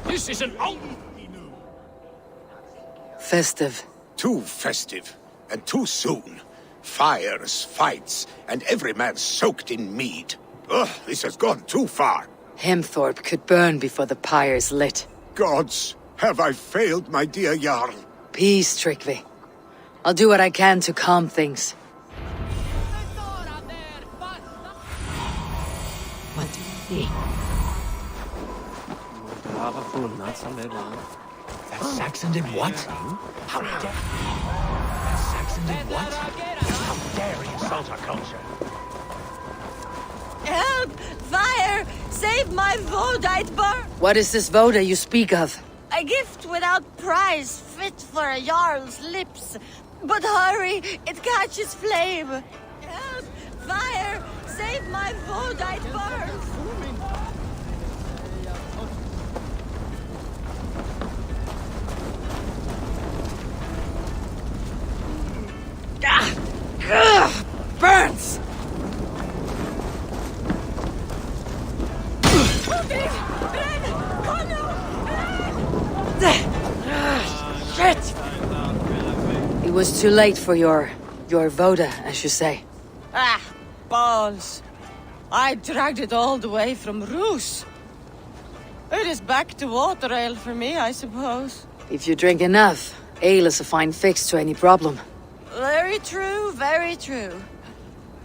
This is an out... Festive. Too festive, and too soon. Fires, fights, and every man soaked in mead. Ugh, this has gone too far. Hemthorpe could burn before the pyre's lit. Gods, have I failed my dear Jarl? Peace, Tryggvi. I'll do what I can to calm things. What do you think? That Saxon did what? How dare... That Saxon did what? How dare he insult our culture? Help! Fire! Save my Vodite bar! What is this Voda you speak of? A gift without price, fit for a Jarl's lips. But hurry, it catches flame. Help! Fire! Save my Vodite burns! Burns! Shit! It was too late for your Voda, as you say. Ah, balls. I dragged it all the way from Roos. It is back to water ale for me, I suppose. If you drink enough, ale is a fine fix to any problem. Very true, very true.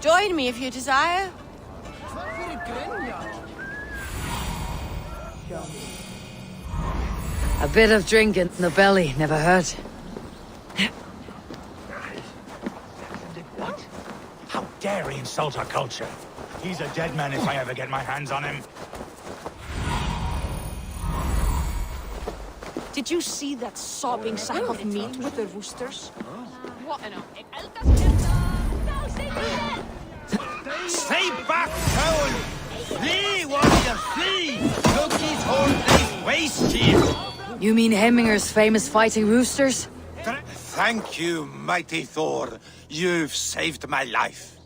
Join me if you desire. A bit of drink in the belly never hurt. What? How dare he insult our culture? He's a dead man if I ever get my hands on him. Did you see that sobbing sack of meat with the roosters? Stay back, coward! Flee, warrior, flee! Look, his whole place waste here! You mean Hemminger's famous fighting roosters? Thank you, mighty Thor. You've saved my life.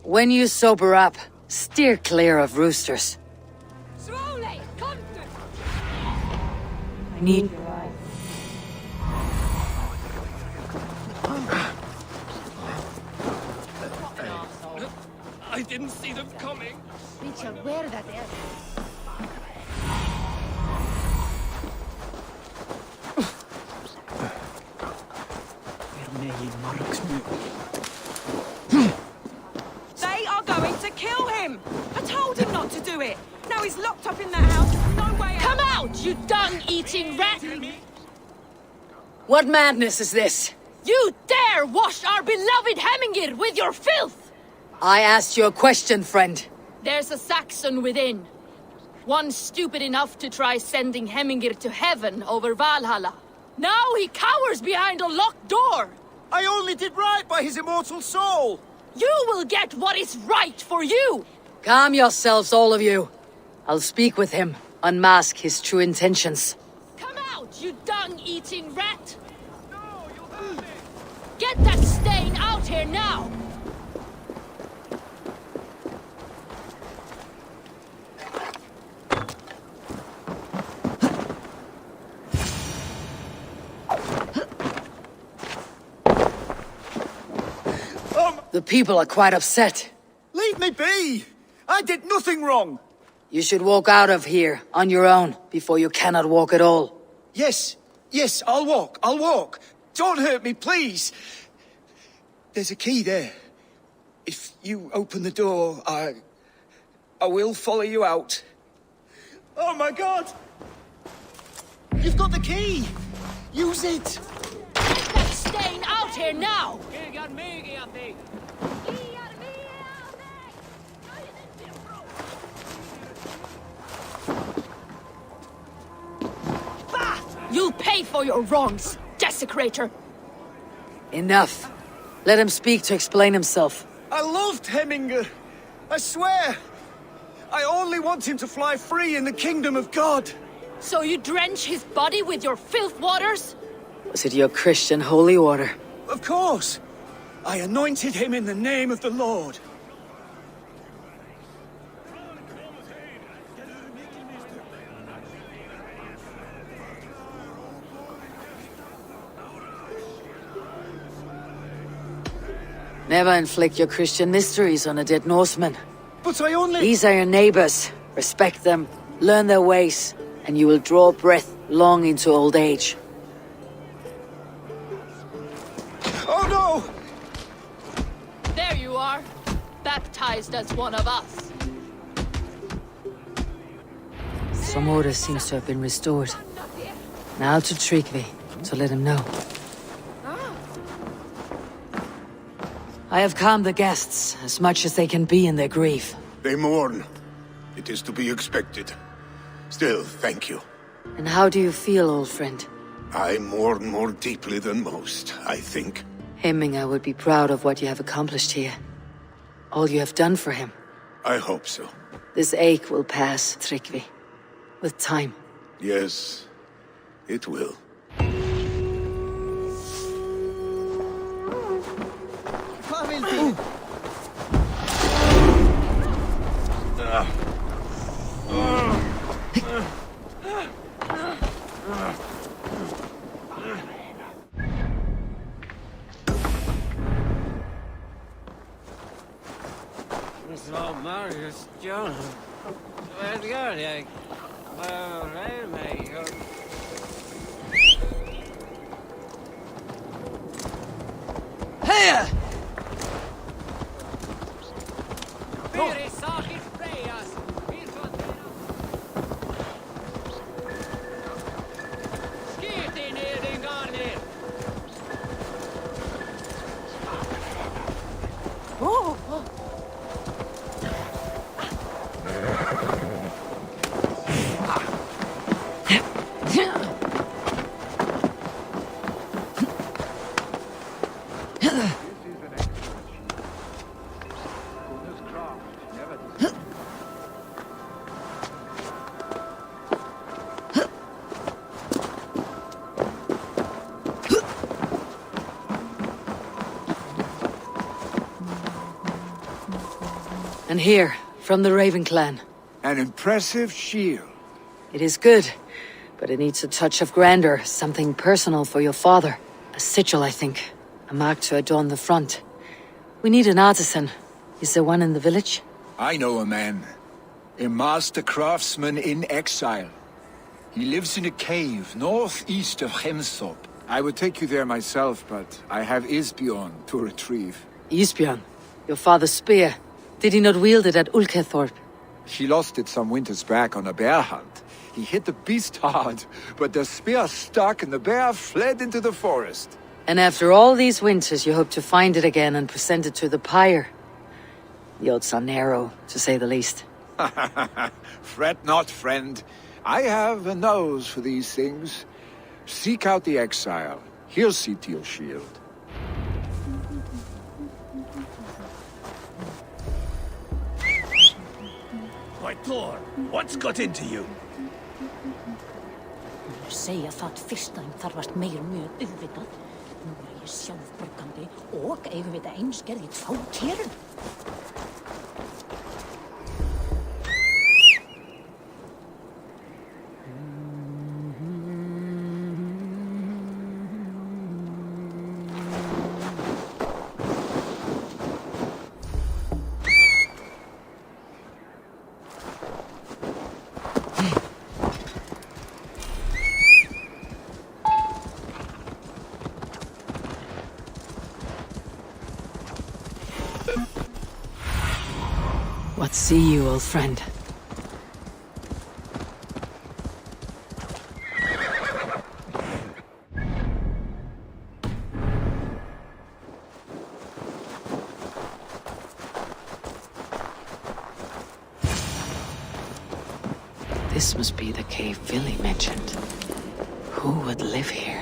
When you sober up, steer clear of roosters. I need your eyes. I didn't see them coming. Richard, where that is? They are going to kill him! I told him not to do it! Now he's locked up in that house, no way out! Come out, you dung-eating rat! What madness is this? You dare wash our beloved Hemmingir with your filth! I asked you a question, friend. There's a Saxon within. One stupid enough to try sending Hemmingir to heaven over Valhalla. Now he cowers behind a locked door! I only did right by his immortal soul! You will get what is right for you! Calm yourselves, all of you. I'll speak with him, unmask his true intentions. Come out, you dung-eating rat! Get that stain out here now! The people are quite upset. Leave me be! I did nothing wrong! You should walk out of here on your own before you cannot walk at all. Yes, I'll walk. Don't hurt me, please! There's a key there. If you open the door, I will follow you out. Oh my god! You've got the key! Use it! Get that stain out here now! You'll pay for your wrongs, desecrator! Enough. Let him speak to explain himself. I loved Hemminger. I swear. I only want him to fly free in the kingdom of God. So you drench his body with your filth waters? Was it your Christian holy water? Of course. I anointed him in the name of the Lord. Never inflict your Christian mysteries on a dead Norseman. But I only... These are your neighbors. Respect them, learn their ways, and you will draw breath long into old age. Oh no! There you are, baptized as one of us. Some order seems to have been restored. Now to Tryggvi, to let him know. I have calmed the guests, as much as they can be in their grief. They mourn. It is to be expected. Still, thank you. And how do you feel, old friend? I mourn more deeply than most, I think. Hemminger would be proud of what you have accomplished here. All you have done for him. I hope so. This ache will pass, Tryggvi. With time. Yes, it will. Så Marius John. Vad gör jag? Vad är mig? Here! Fyri sakit prejas. Skiti ner din garner. And here, from the Raven clan. An impressive shield. It is good, but it needs a touch of grandeur, something personal for your father. A sigil, I think. A mark to adorn the front. We need an artisan. Is there one in the village? I know a man. A master craftsman in exile. He lives in a cave northeast of Hemthorp. I would take you there myself, but I have Isbjorn to retrieve. Isbjorn, your father's spear. Did he not wield it at Ulkethorp? He lost it some winters back on a bear hunt. He hit the beast hard, but the spear stuck and the bear fled into the forest. And after all these winters, you hope to find it again and present it to the pyre. The odds are narrow, to say the least. Fret not, friend. I have a nose for these things. Seek out the exile. He'll see to your shield. Why, Thor, what's got into you? Segja það fyrst að þar varst meir mjög auðvitað. Nú er ég sjálfborgandi og eigum við það einskerðið fákérun. What see you, old friend? This must be the cave Billy mentioned. Who would live here?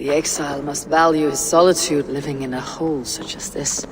The exile must value his solitude living in a hole such as this.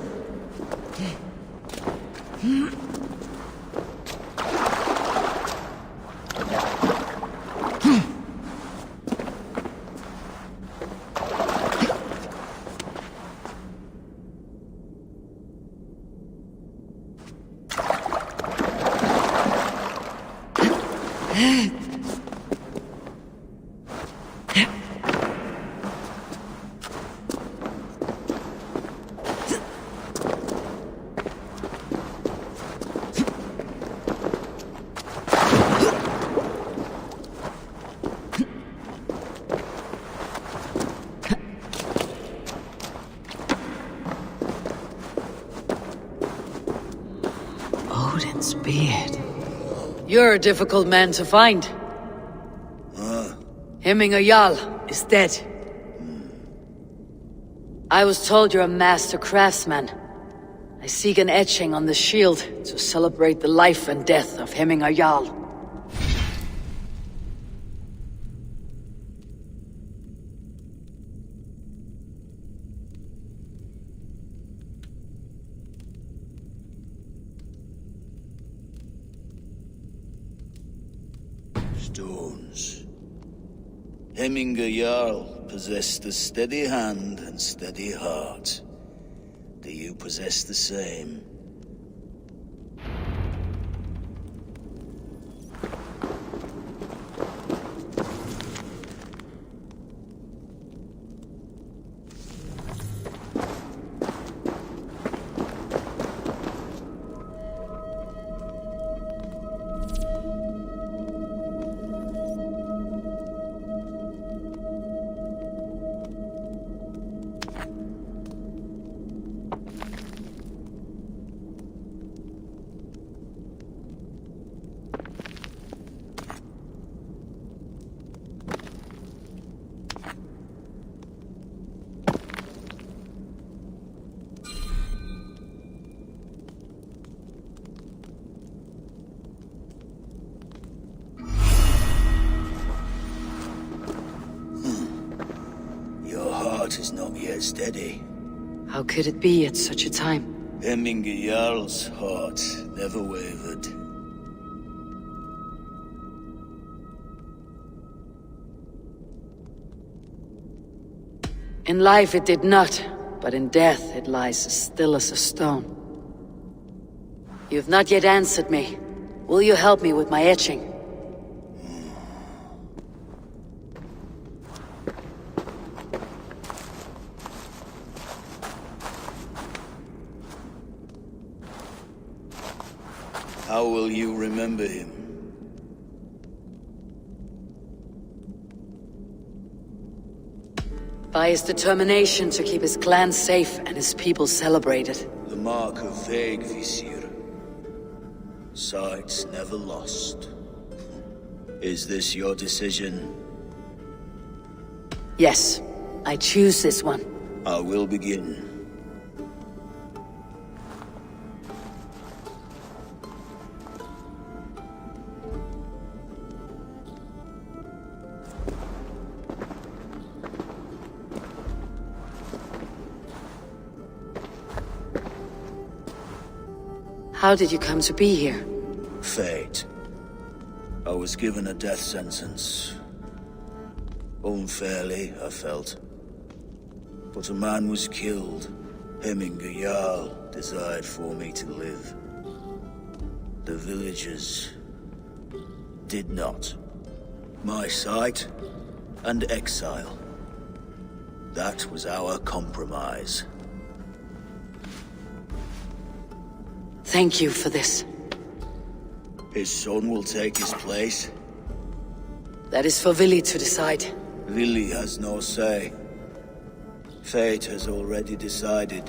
Odin's beard. You're a difficult man to find. Hemminger Jarl is dead. I was told you're a master craftsman. I seek an etching on the shield to celebrate the life and death of Hemminger Jarl. Stones. Hemminger Jarl possessed a steady hand and steady heart. Do you possess the same? Is not yet steady. How could it be at such a time? Hemminger Jarl's heart never wavered. In life it did not, but in death it lies as still as a stone. You've not yet answered me. Will you help me with my etching? How will you remember him? By his determination to keep his clan safe and his people celebrated. The mark of Vegvisir. Sights never lost. Is this your decision? Yes, I choose this one. I will begin. How did you come to be here? Fate. I was given a death sentence. Unfairly, I felt. But a man was killed. Hemminger Jarl desired for me to live. The villagers did not. My sight and exile. That was our compromise. Thank you for this. His son will take his place. That is for Vili to decide. Vili has no say. Fate has already decided.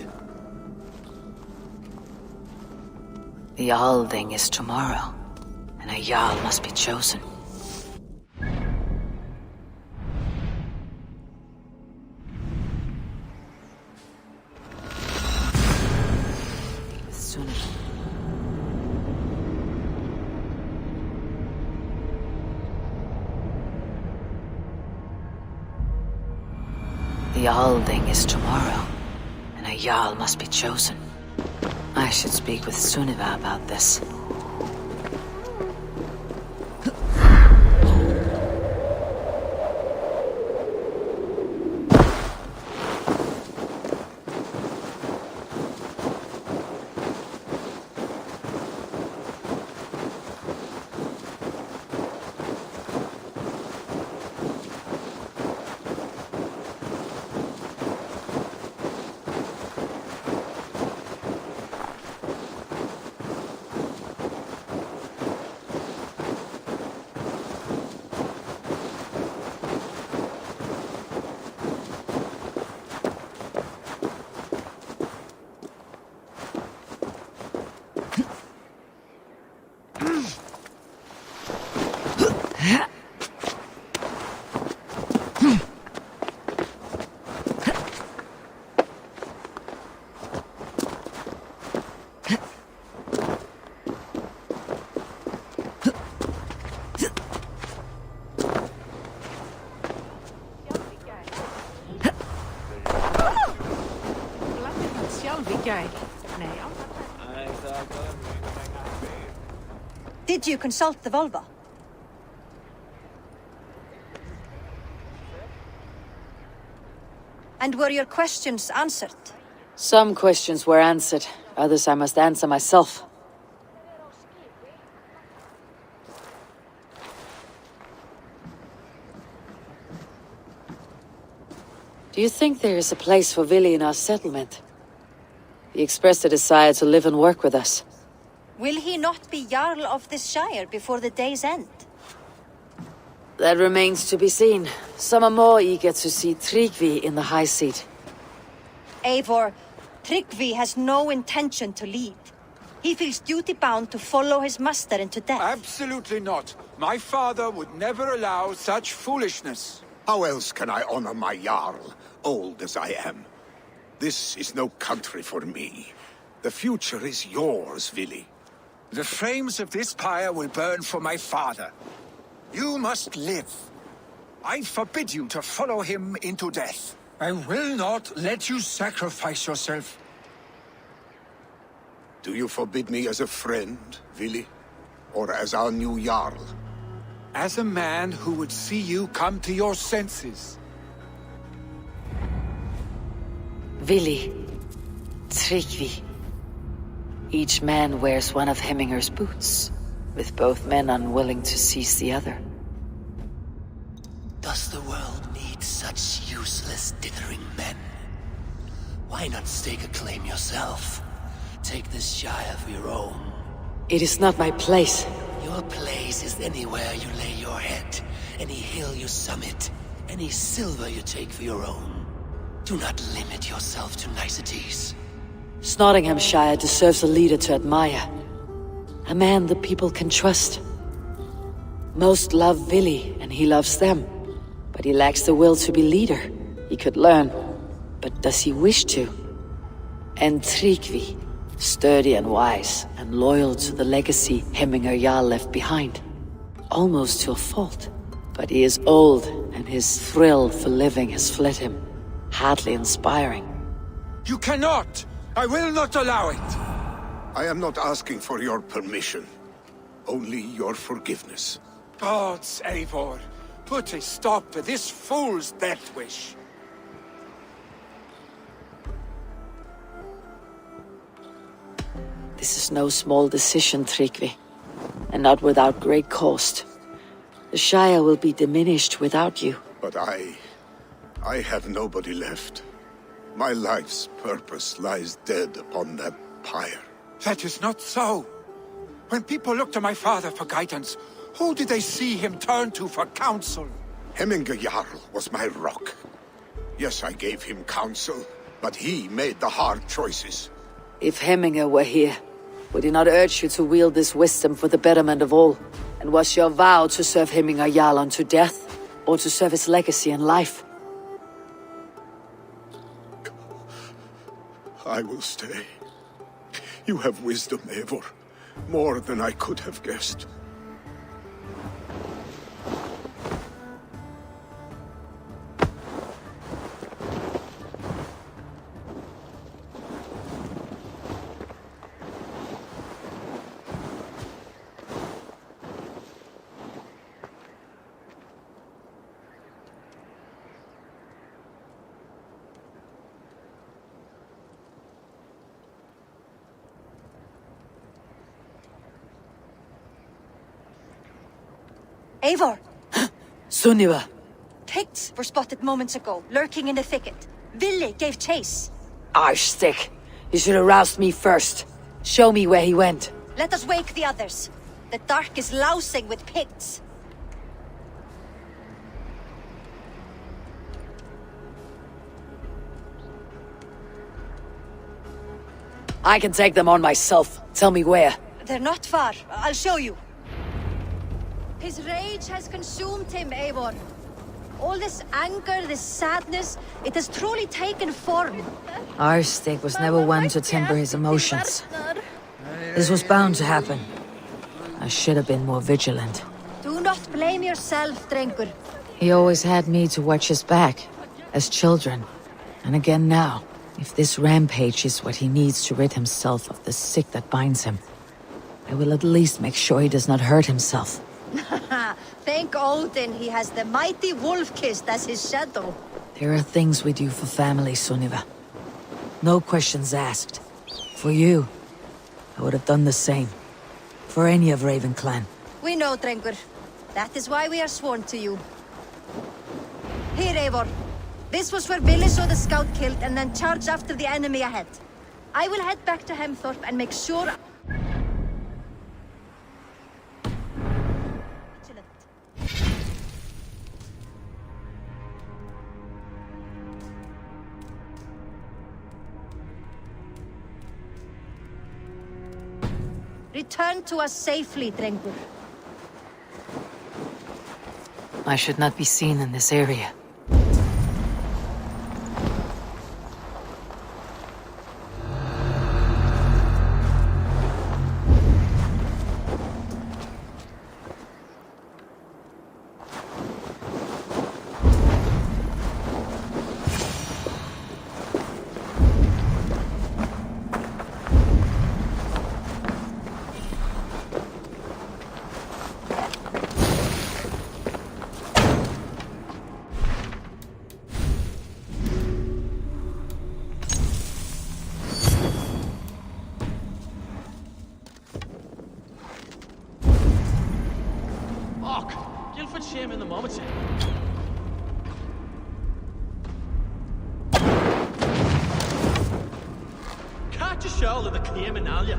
The Althing is tomorrow, and a Jarl must be chosen. Soon. The Alding is tomorrow, and a Jarl must be chosen. I should speak with Sunniva about this. Did you consult the Volva? And were your questions answered? Some questions were answered, others I must answer myself. Do you think there is a place for Vili in our settlement? He expressed a desire to live and work with us. Will he not be Jarl of this Shire before the day's end? That remains to be seen. Some are more eager to see Tryggvi in the high seat. Eivor, Tryggvi has no intention to lead. He feels duty-bound to follow his master into death. Absolutely not. My father would never allow such foolishness. How else can I honor my Jarl, old as I am? This is no country for me. The future is yours, Vili. The flames of this pyre will burn for my father. You must live. I forbid you to follow him into death. I will not let you sacrifice yourself. Do you forbid me as a friend, Vili? Or as our new Jarl? As a man who would see you come to your senses. Vili, Tryggvi. Each man wears one of Hemminger's boots, with both men unwilling to seize the other. Does the world need such useless, dithering men? Why not stake a claim yourself? Take this Shire for your own. It is not my place. Your place is anywhere you lay your head, any hill you summit, any silver you take for your own. Do not limit yourself to niceties. Nottinghamshire deserves a leader to admire. A man the people can trust. Most love Vili, and he loves them. But he lacks the will to be leader. He could learn, but does he wish to? And Tryggvi, sturdy and wise, and loyal to the legacy Hemminger Jarl left behind. Almost to a fault. But he is old, and his thrill for living has fled him. Hardly inspiring. You cannot! I will not allow it! I am not asking for your permission. Only your forgiveness. Gods, Eivor, put a stop to this fool's death wish. This is no small decision, Tryggvi. And not without great cost. The Shire will be diminished without you. But I have nobody left. My life's purpose lies dead upon that pyre. That is not so. When people look to my father for guidance, who did they see him turn to for counsel? Hemminger Jarl was my rock. Yes, I gave him counsel, but he made the hard choices. If Hemminger were here, would he not urge you to wield this wisdom for the betterment of all? And was your vow to serve Hemminger Jarl unto death, or to serve his legacy in life? I will stay. You have wisdom, Eivor. More than I could have guessed. Eivor! Sunniva! Picts were spotted moments ago, lurking in the thicket. Ville gave chase. Arshstick! You should have roused me first. Show me where he went. Let us wake the others. The dark is lousing with Picts. I can take them on myself. Tell me where. They're not far. I'll show you. His rage has consumed him, Eivor. All this anger, this sadness, it has truly taken form. Arshstick was never one to temper his emotions. This was bound to happen. I should have been more vigilant. Do not blame yourself, Drengur. He always had me to watch his back, as children. And again now. If this rampage is what he needs to rid himself of the sick that binds him, I will at least make sure he does not hurt himself. Thank Odin he has the mighty Wolf-Kissed as his shadow. There are things we do for family, Sunniva. No questions asked. For you, I would have done the same. For any of Raven clan. We know, Drengur. That is why we are sworn to you. Here, Eivor. This was where Ville saw the scout killed and then charged after the enemy ahead. I will head back to Hemthorpe and make sure... Return to us safely, Drengur. I should not be seen in this area. Shame in the moment. Catch a shoal of the claim in Alia.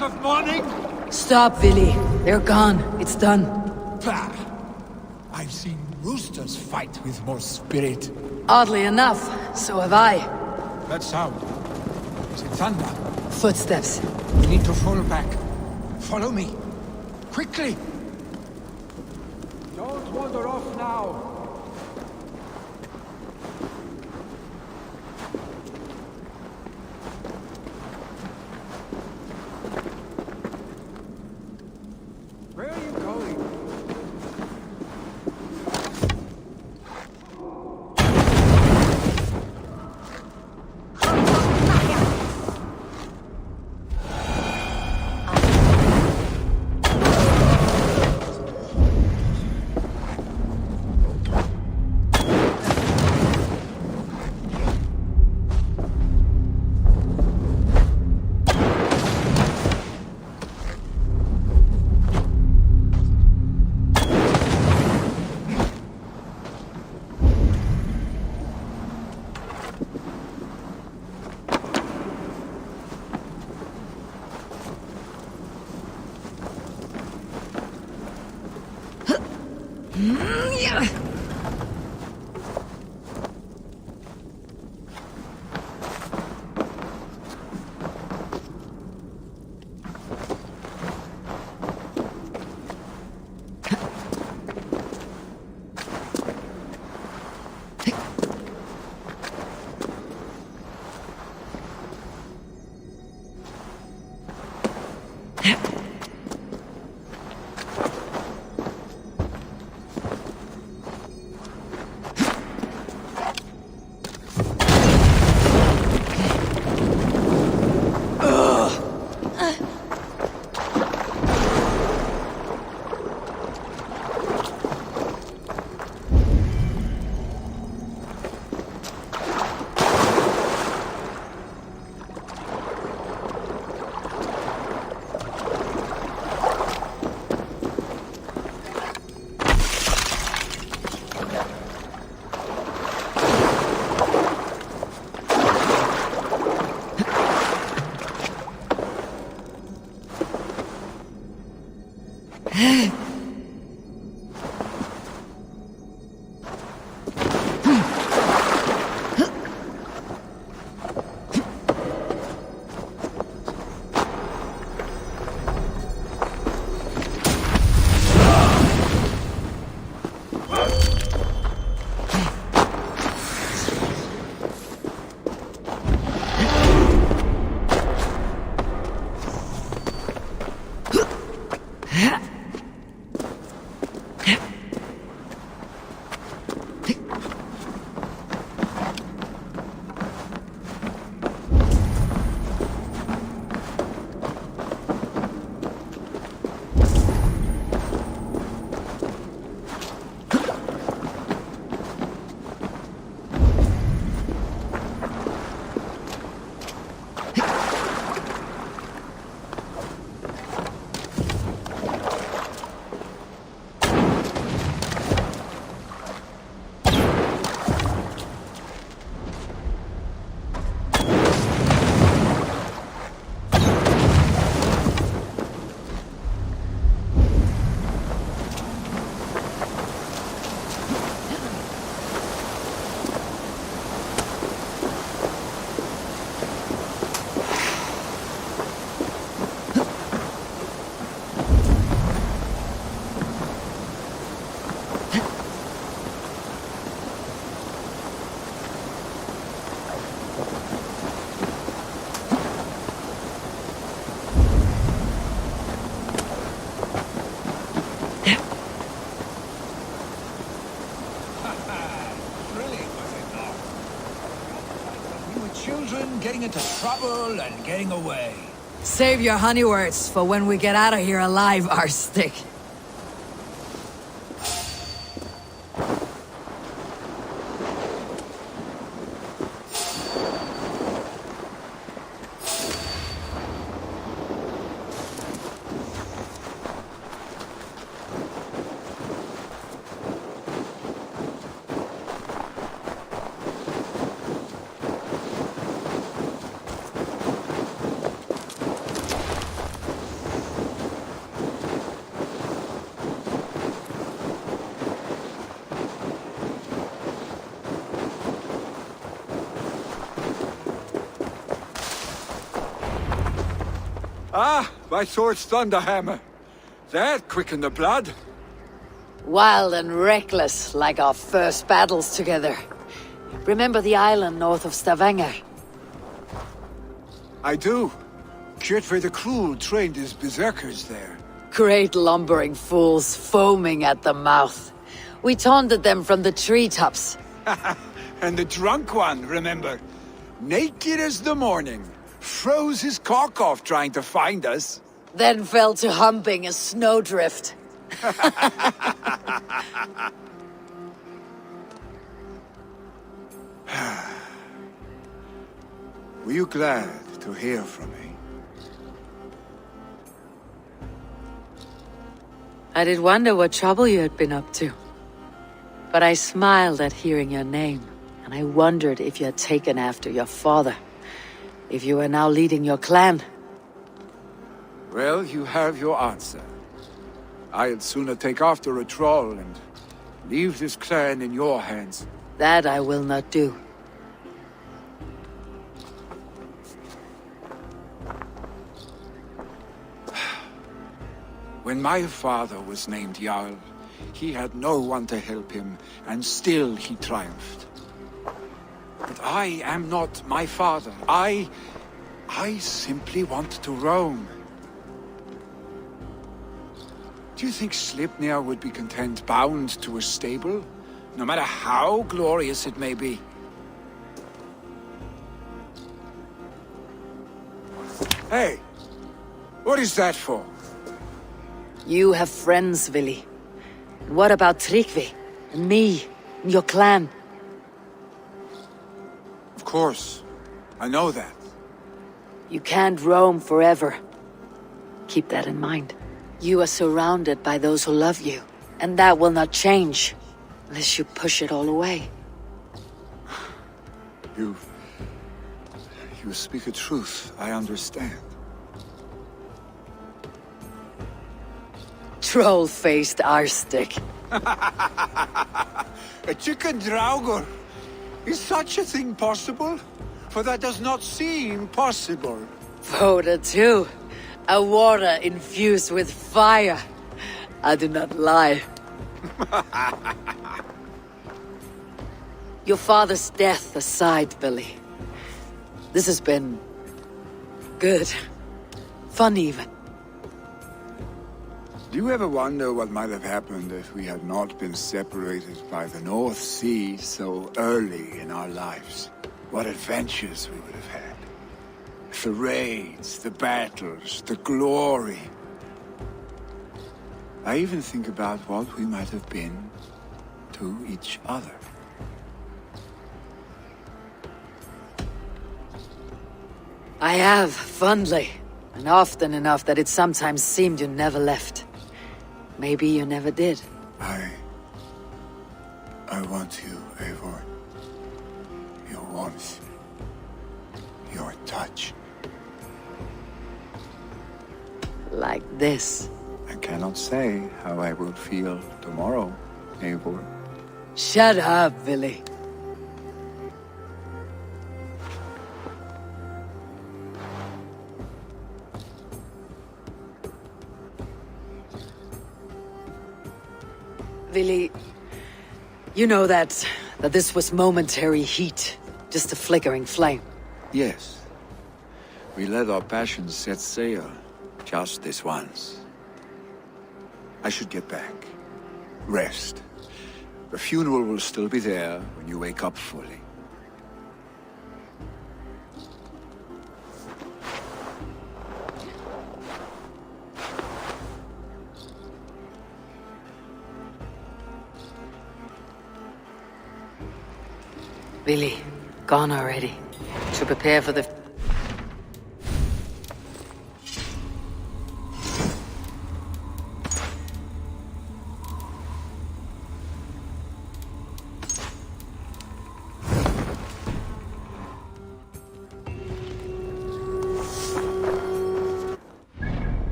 Of morning? Stop, Ville. They're gone. It's done. Bah! I've seen roosters fight with more spirit. Oddly enough, so have I. That sound. Is it thunder? Footsteps. We need to fall back. Follow me. Quickly! Don't wander off now. Where are you going? Children getting into trouble and getting away. Save your honey words for when we get out of here alive, Arstick. Ah, my sword's thunderhammer. That quickened the blood. Wild and reckless, like our first battles together. Remember the island north of Stavanger? I do. Kjotve the Cruel trained his berserkers there. Great lumbering fools, foaming at the mouth. We taunted them from the treetops. And the drunk one, remember? Naked as the morning. Froze his cock off trying to find us. Then fell to humping a snowdrift. Were you glad to hear from me? I did wonder what trouble you had been up to. But I smiled at hearing your name, and I wondered if you had taken after your father. If you were now leading your clan. Well, you have your answer. I'd sooner take after a troll and leave this clan in your hands. That I will not do. When my father was named Jarl, he had no one to help him, and still he triumphed. But I am not my father. I simply want to roam. Do you think Sleipnir would be content bound to a stable? No matter how glorious it may be? Hey! What is that for? You have friends, Vili. What about Tryggvi? And me? And your clan? Of course. I know that. You can't roam forever. Keep that in mind. You are surrounded by those who love you. And that will not change. Unless you push it all away. You speak a truth. I understand. Troll-faced arstick. A chicken draugur! Is such a thing possible? For that does not seem possible. Voda too. A water infused with fire. I do not lie. Your father's death aside, Billy. This has been... good. Fun even. Do you ever wonder what might have happened if we had not been separated by the North Sea so early in our lives? What adventures we would have had. The raids, the battles, the glory. I even think about what we might have been to each other. I have, fondly. And often enough that it sometimes seemed you never left. Maybe you never did. I want you, Eivor. Your warmth. Your touch. Like this. I cannot say how I will feel tomorrow, Eivor. Shut up, Billy. Vili, you know that this was momentary heat, just a flickering flame. Yes. We let our passions set sail, just this once. I should get back. Rest. The funeral will still be there when you wake up fully. Vili, gone already. To prepare for the...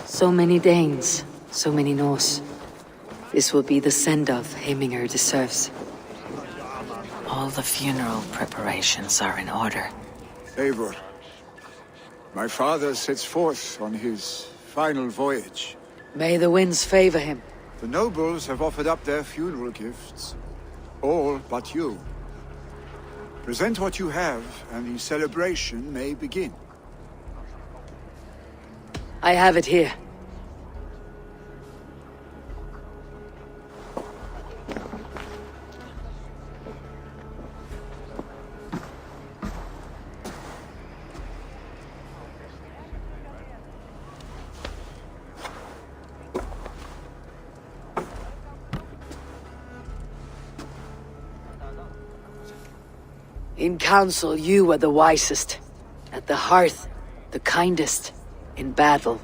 So many Danes, so many Norse. This will be the send-off Heiminger deserves. All the funeral preparations are in order. Eivor, my father sets forth on his final voyage. May the winds favor him. The nobles have offered up their funeral gifts. All but you. Present what you have, and the celebration may begin. I have it here. In council, you were the wisest. At the hearth, the kindest. In battle,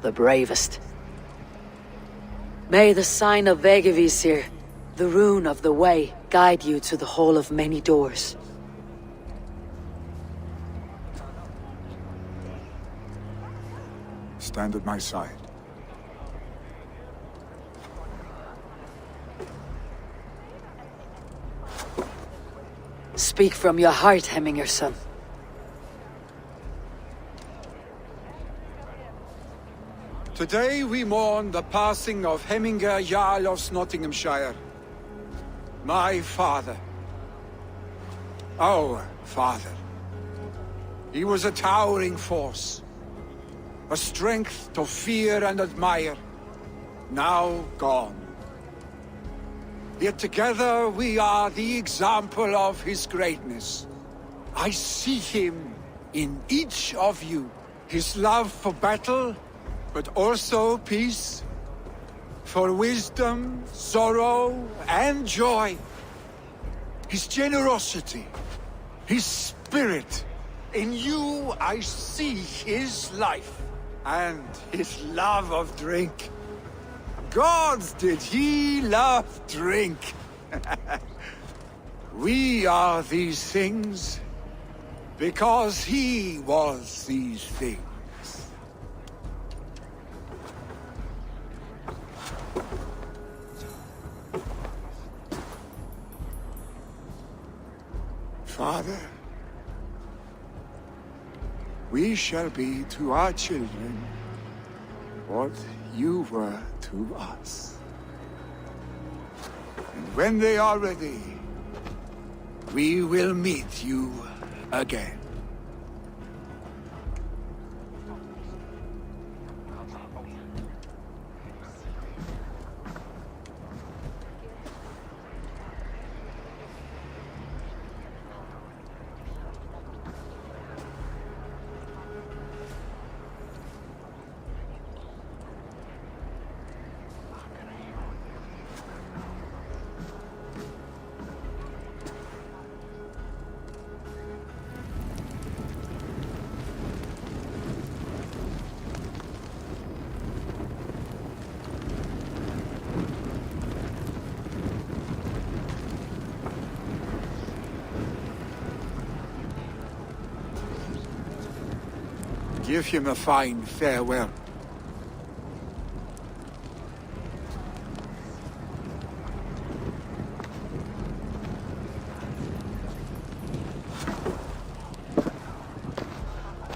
the bravest. May the sign of Vegevisir, the rune of the way, guide you to the hall of many doors. Stand at my side. Speak from your heart, Hemmingerson. Today we mourn the passing of Hemminger Jarl of Nottinghamshire. My father. Our father. He was a towering force. A strength to fear and admire. Now gone. Yet together we are the example of his greatness. I see him in each of you. His love for battle, but also peace. For wisdom, sorrow, and joy. His generosity, his spirit. In you I see his life, and his love of drink. Gods, did he love drink! We are these things because he was these things. Father, we shall be to our children what you were to us. And when they are ready, we will meet you again. Give him a fine farewell.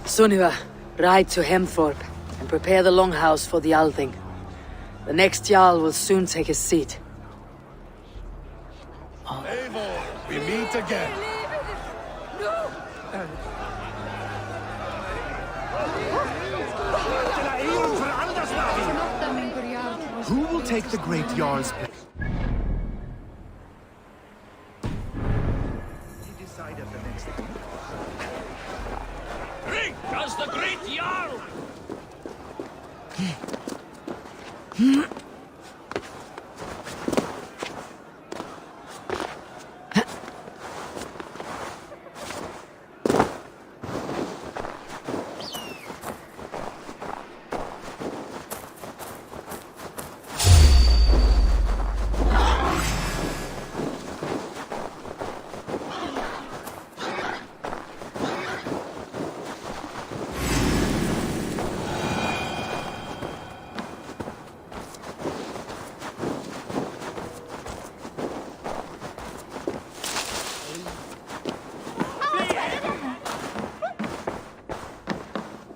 Sunniva, ride to Hemthorpe and prepare the longhouse for the Althing. The next Jarl will soon take his seat. Eivor, we meet again. Who will take the Great Jarl's place? He decided the next thing. Drink as the great Jarl!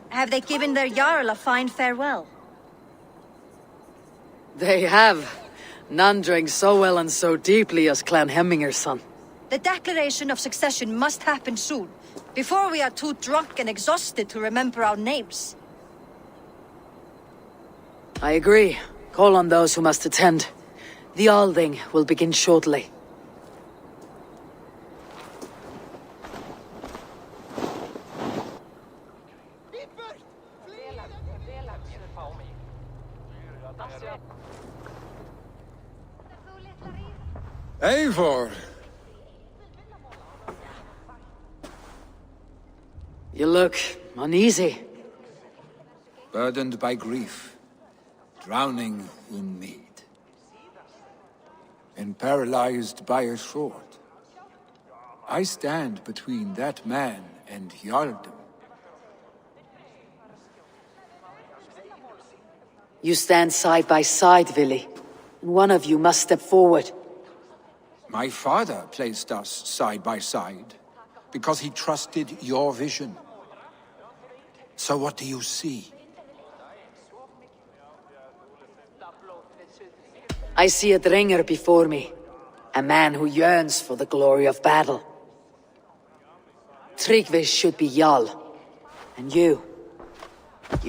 Have they given their Jarl a fine farewell? They have. None drank so well and so deeply as Clan Hemmingerson. The declaration of succession must happen soon, before we are too drunk and exhausted to remember our names. I agree. Call on those who must attend. The Althing will begin shortly. Eivor! You look uneasy. Burdened by grief, drowning in mead, and paralyzed by a sword. I stand between that man and Jarldom. You stand side by side, Vili. One of you must step forward. My father placed us side by side because he trusted your vision. So what do you see? I see a Dringer before me. A man who yearns for the glory of battle. Tryggvi should be Jarl. And you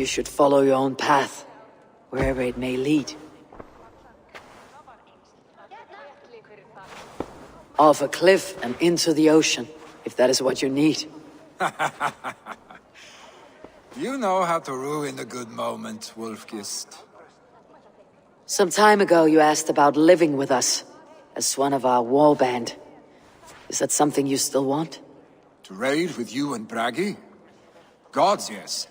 should follow your own path, wherever it may lead. Off a cliff and into the ocean, if that is what you need. You know how to ruin a good moment, Wolfgist. Some time ago you asked about living with us, as one of our war band. Is that something you still want? To raid with you and Bragi? Gods, yes.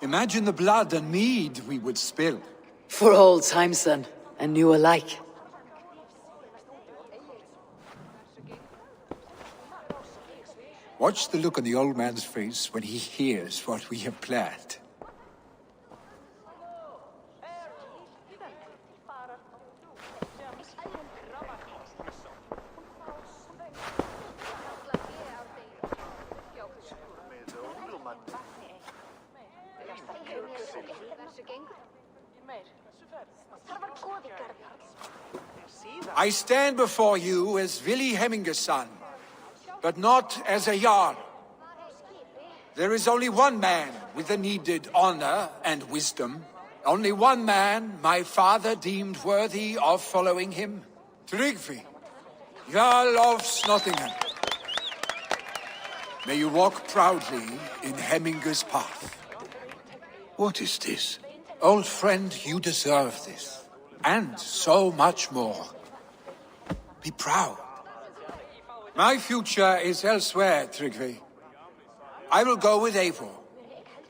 Imagine the blood and mead we would spill. For old time's son, and new alike. Watch the look on the old man's face when he hears what we have planned. I stand before you as Vili Hemminger's son, but not as a Jarl. There is only one man with the needed honor and wisdom. Only one man my father deemed worthy of following him. Tryggvi, Jarl of Snottingham. May you walk proudly in Hemminger's path. What is this? Old friend, you deserve this. And so much more. Be proud. My future is elsewhere, Tryggvi. I will go with Eivor,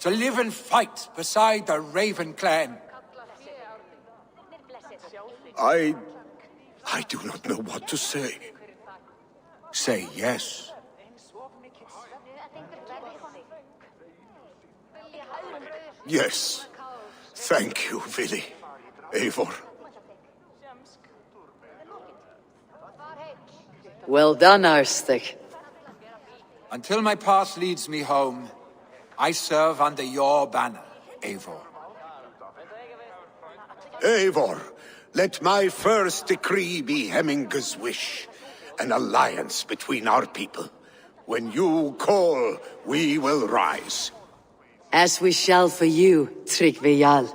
to live and fight beside the Raven clan. I do not know what to say. Say yes. Yes. Thank you, Vili. Eivor. Well done, Arstic. Until my path leads me home, I serve under your banner, Eivor. Eivor, let my first decree be Hemminger's wish. An alliance between our people. When you call, we will rise. As we shall for you, Tryggvi Jarl.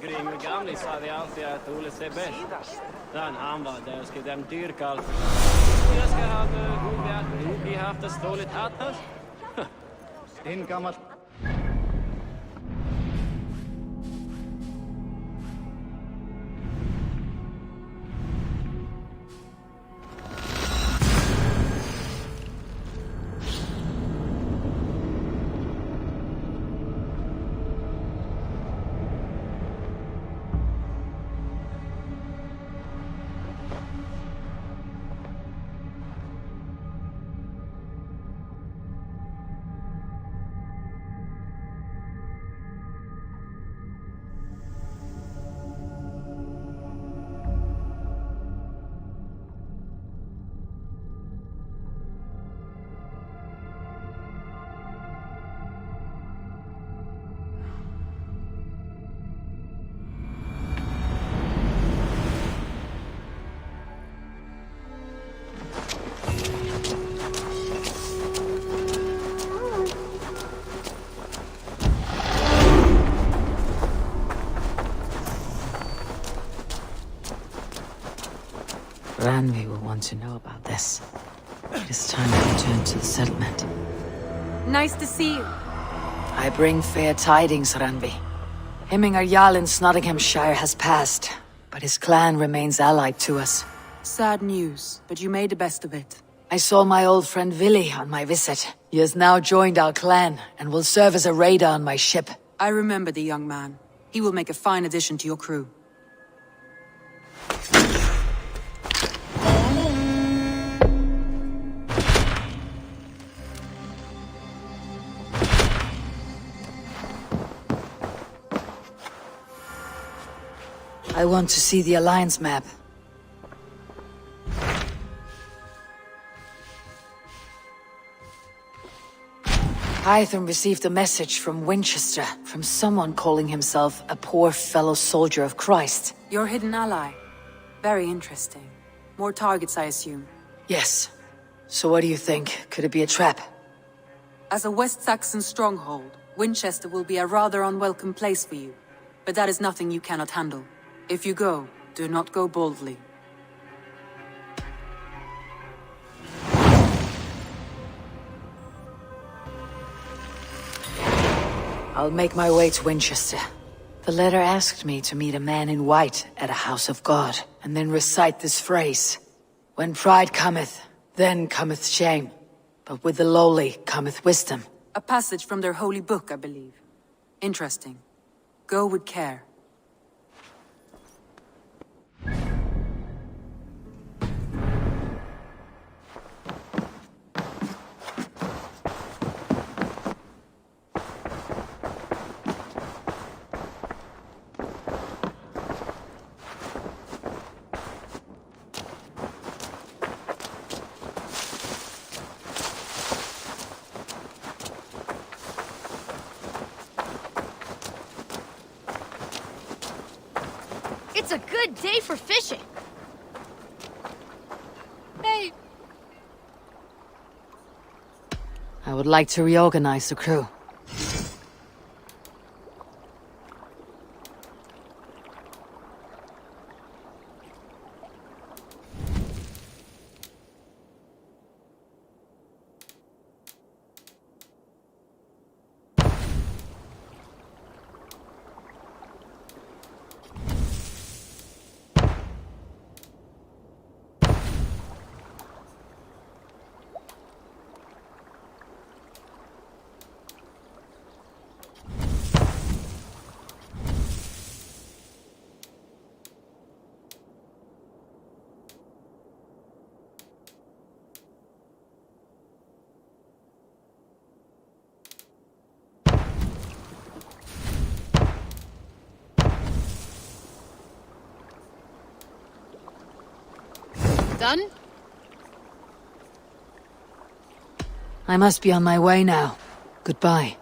Grymme gamlis hade alltid att Ole sig bäst. Den han var där skulle dem dyrka allt. Jag ska ha vi haft det ståligt hattas. En gammal. Randvi will want to know about this. It is time to return to the settlement. Nice to see you. I bring fair tidings, Randvi. Hemminger Jarl in Nottinghamshire has passed, but his clan remains allied to us. Sad news, but you made the best of it. I saw my old friend Vili on my visit. He has now joined our clan and will serve as a raider on my ship. I remember the young man. He will make a fine addition to your crew. I want to see the Alliance map. Hytham received a message from Winchester, from someone calling himself a poor fellow soldier of Christ. Your hidden ally. Very interesting. More targets, I assume. Yes. So what do you think? Could it be a trap? As a West Saxon stronghold, Winchester will be a rather unwelcome place for you. But that is nothing you cannot handle. If you go, do not go boldly. I'll make my way to Winchester. The letter asked me to meet a man in white at a house of God, and then recite this phrase. When pride cometh, then cometh shame. But with the lowly cometh wisdom. A passage from their holy book, I believe. Interesting. Go with care. It's a good day for fishing. Hey. I would like to reorganize the crew. Done? I must be on my way now. Goodbye.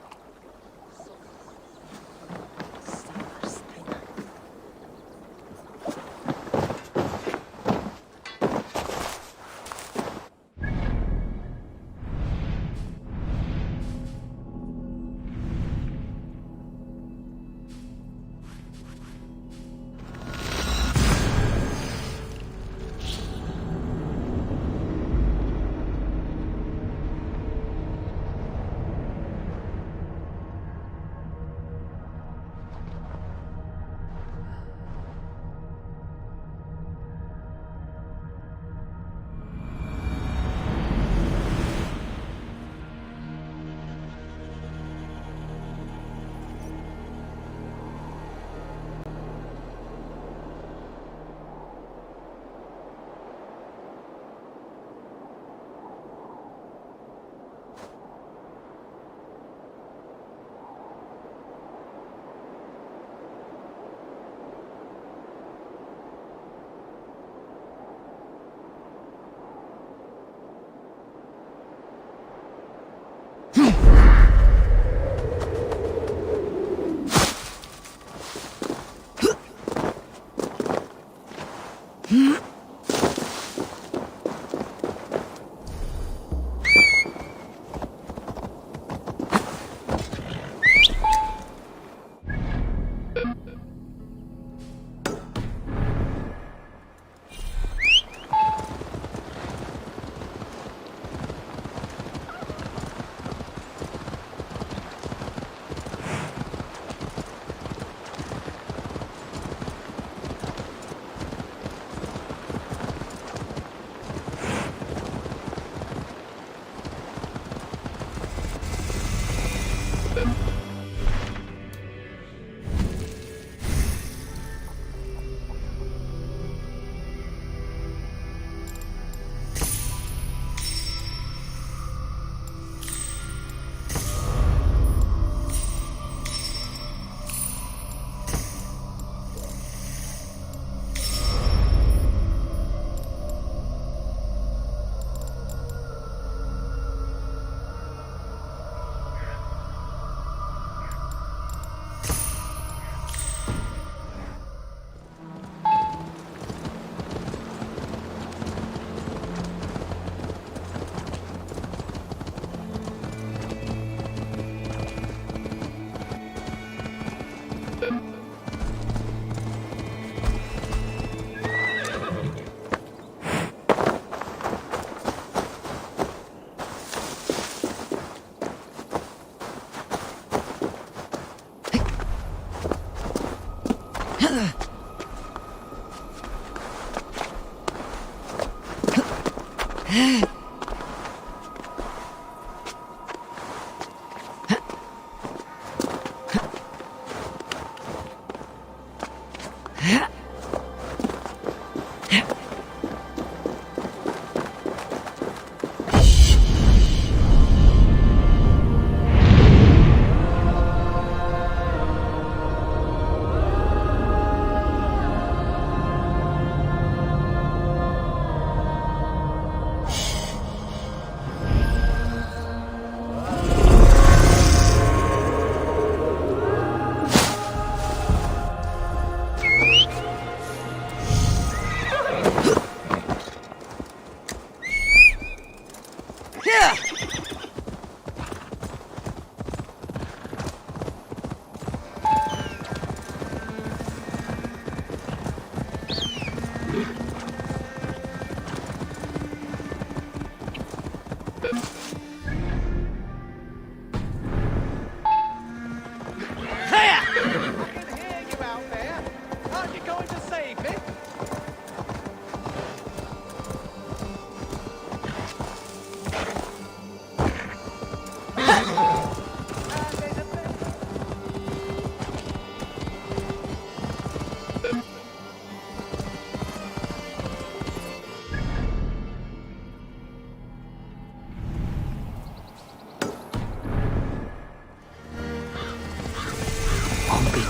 Be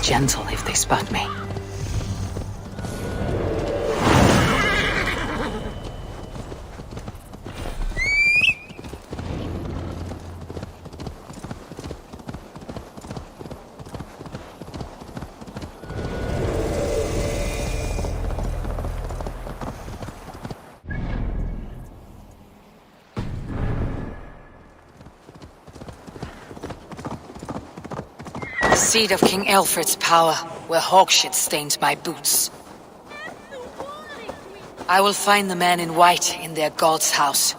gentle if they spot me. The seat of King Alfred's power, where hawkshit stains my boots. I will find the man in white in their god's house.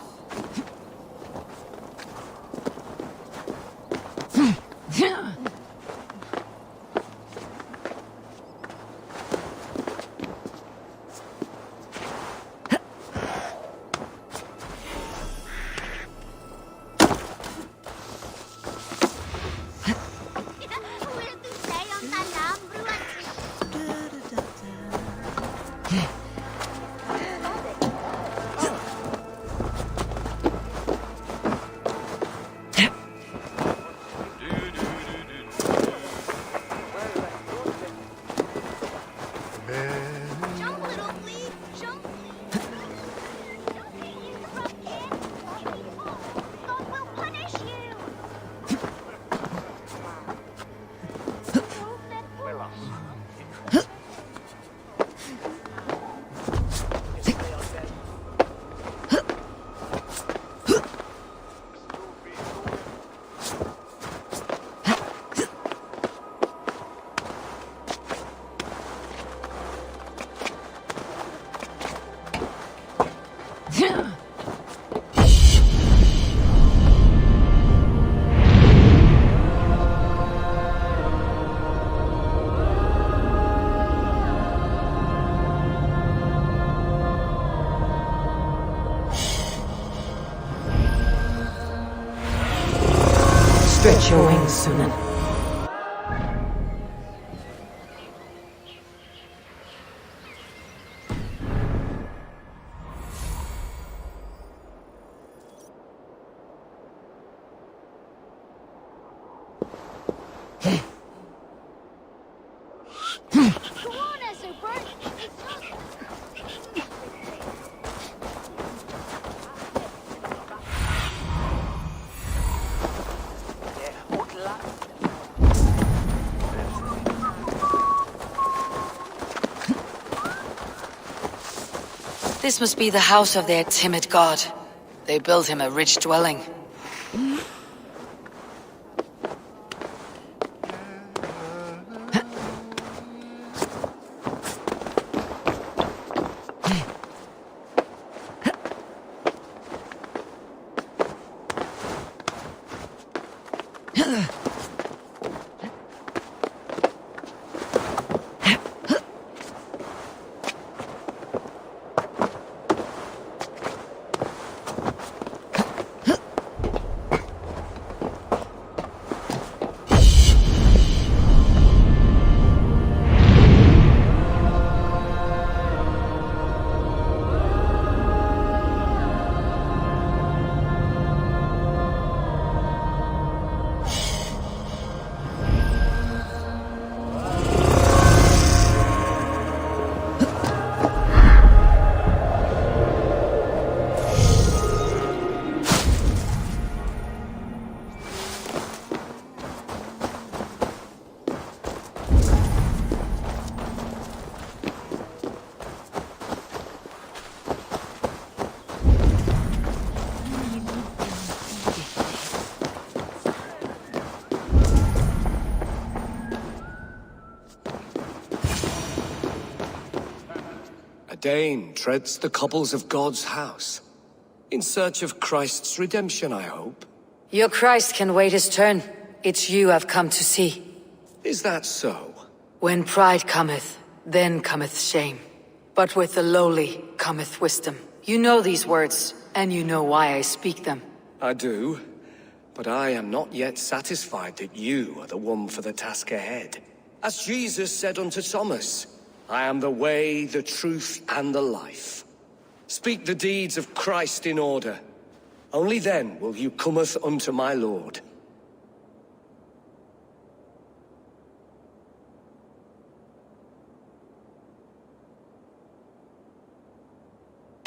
Stretch your wings, Sunan. This must be the house of their timid god. They built him a rich dwelling. Dane treads the cobbles of God's house. In search of Christ's redemption, I hope. Your Christ can wait his turn. It's you I've come to see. Is that so? When pride cometh, then cometh shame. But with the lowly cometh wisdom. You know these words, and you know why I speak them. I do, but I am not yet satisfied that you are the one for the task ahead. As Jesus said unto Thomas, I am the way, the truth, and the life. Speak the deeds of Christ in order. Only then will you cometh unto my Lord.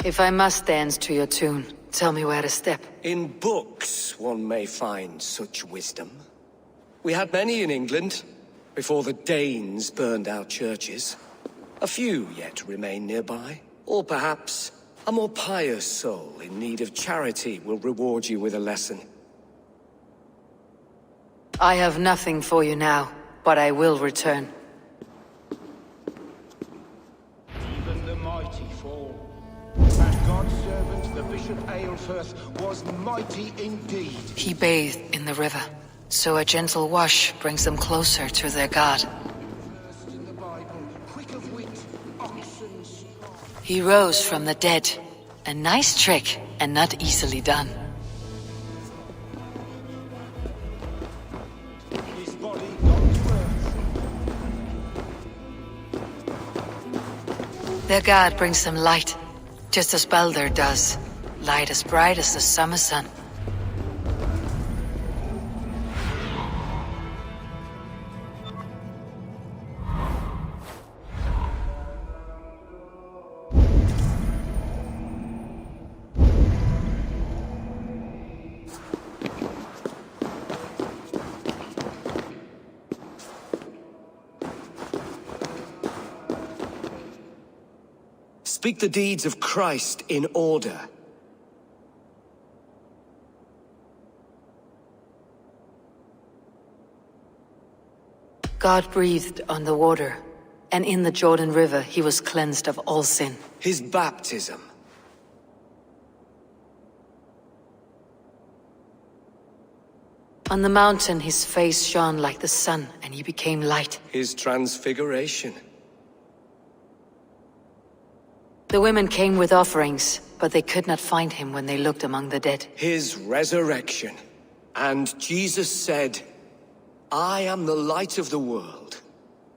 If I must dance to your tune, tell me where to step. In books one may find such wisdom. We had many in England, before the Danes burned our churches. A few yet remain nearby. Or perhaps a more pious soul in need of charity will reward you with a lesson. I have nothing for you now, but I will return. Even the mighty fall. And God's servant, the Bishop Aelfirth, was mighty indeed. He bathed in the river, so a gentle wash brings them closer to their God. First in the Bible, quick of wit, oxen strong. He rose from the dead. A nice trick, and not easily done. His body gone to earth. Their God brings them light, just as Baldur does. Light as bright as the summer sun. Speak the deeds of Christ in order. God breathed on the water, and in the Jordan River he was cleansed of all sin. His baptism. On the mountain his face shone like the sun, and he became light. His transfiguration. The women came with offerings, but they could not find him when they looked among the dead. His resurrection. And Jesus said, I am the light of the world.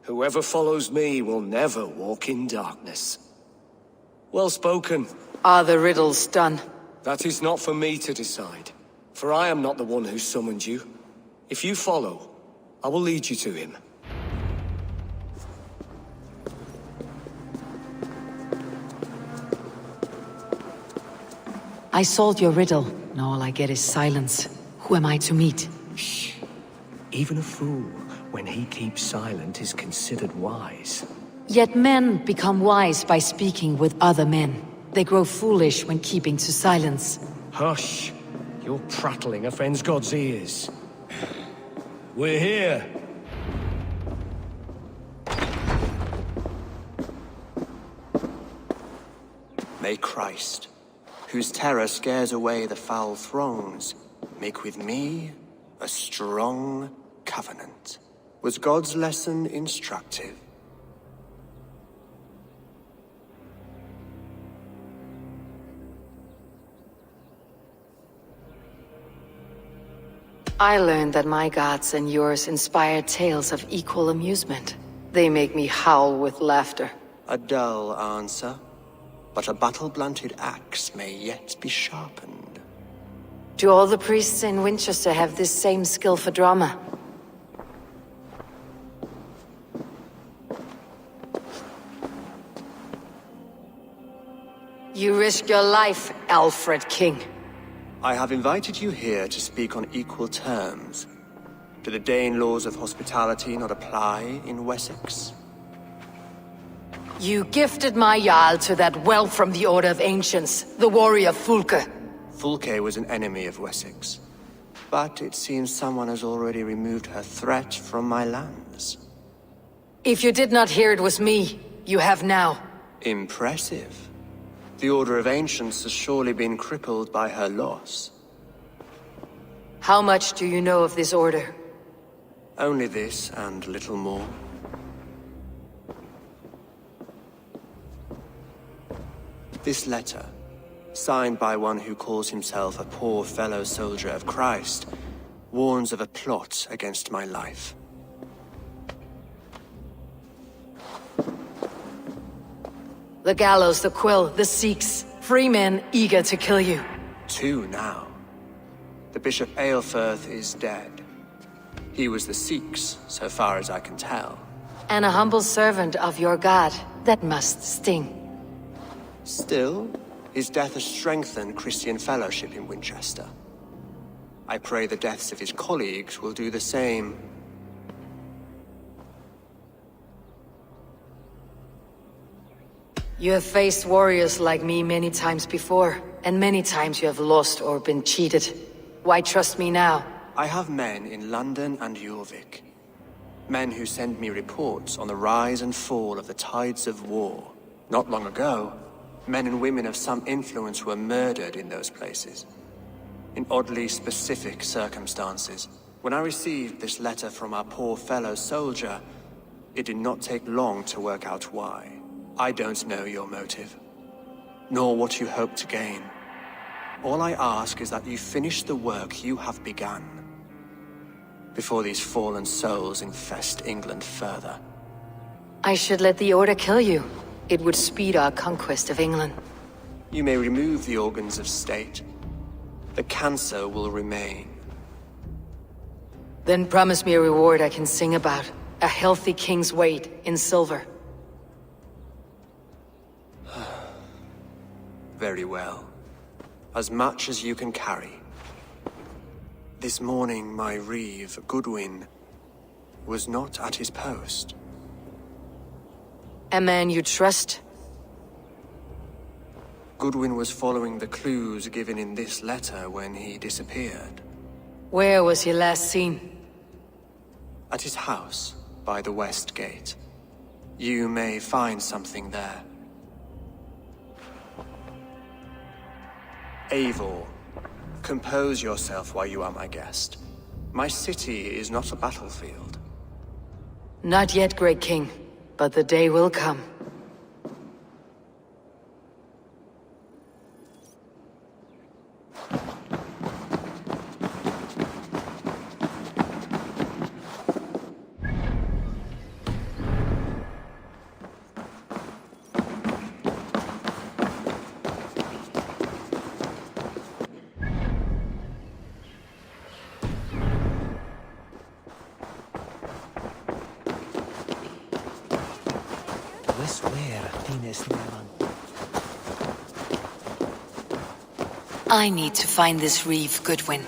Whoever follows me will never walk in darkness. Well spoken. Are the riddles done? That is not for me to decide, for I am not the one who summoned you. If you follow, I will lead you to him. I solved your riddle, and all I get is silence. Who am I to meet? Shh. Even a fool, when he keeps silent, is considered wise. Yet men become wise by speaking with other men. They grow foolish when keeping to silence. Hush! Your prattling offends God's ears. We're here. May Christ, whose terror scares away the foul thrones, make with me a strong covenant. Was God's lesson instructive? I learned that my gods and yours inspire tales of equal amusement. They make me howl with laughter. A dull answer, but a battle-blunted axe may yet be sharpened. Do all the priests in Winchester have this same skill for drama? You risk your life, Alfred King. I have invited you here to speak on equal terms. Do the Dane laws of hospitality not apply in Wessex? You gifted my Jarl to that whelp from the Order of Ancients, the warrior Fulke. Fulke was an enemy of Wessex. But it seems someone has already removed her threat from my lands. If you did not hear it was me, you have now. Impressive. The Order of Ancients has surely been crippled by her loss. How much do you know of this order? Only this and little more. This letter, signed by one who calls himself a poor fellow soldier of Christ, warns of a plot against my life. The gallows, the quill, the Sikhs. Free men eager to kill you. 2 now. The Bishop Aelfirth is dead. He was the Sikhs, so far as I can tell. And a humble servant of your god. That must sting. Still, his death has strengthened Christian fellowship in Winchester. I pray the deaths of his colleagues will do the same. You have faced warriors like me many times before, and many times you have lost or been cheated. Why trust me now? I have men in London and Jorvik. Men who send me reports on the rise and fall of the tides of war. Not long ago, men and women of some influence were murdered in those places. In oddly specific circumstances. When I received this letter from our poor fellow soldier, it did not take long to work out why. I don't know your motive, nor what you hope to gain. All I ask is that you finish the work you have begun, before these fallen souls infest England further. I should let the Order kill you. It would speed our conquest of England. You may remove the organs of state. The cancer will remain. Then promise me a reward I can sing about. A healthy king's weight in silver. Very well. As much as you can carry. This morning, my reeve, Goodwin, was not at his post. A man you trust? Goodwin was following the clues given in this letter when he disappeared. Where was he last seen? At his house, by the West Gate. You may find something there. Eivor, compose yourself while you are my guest. My city is not a battlefield. Not yet, great king, but the day will come. I need to find this reeve, Goodwin.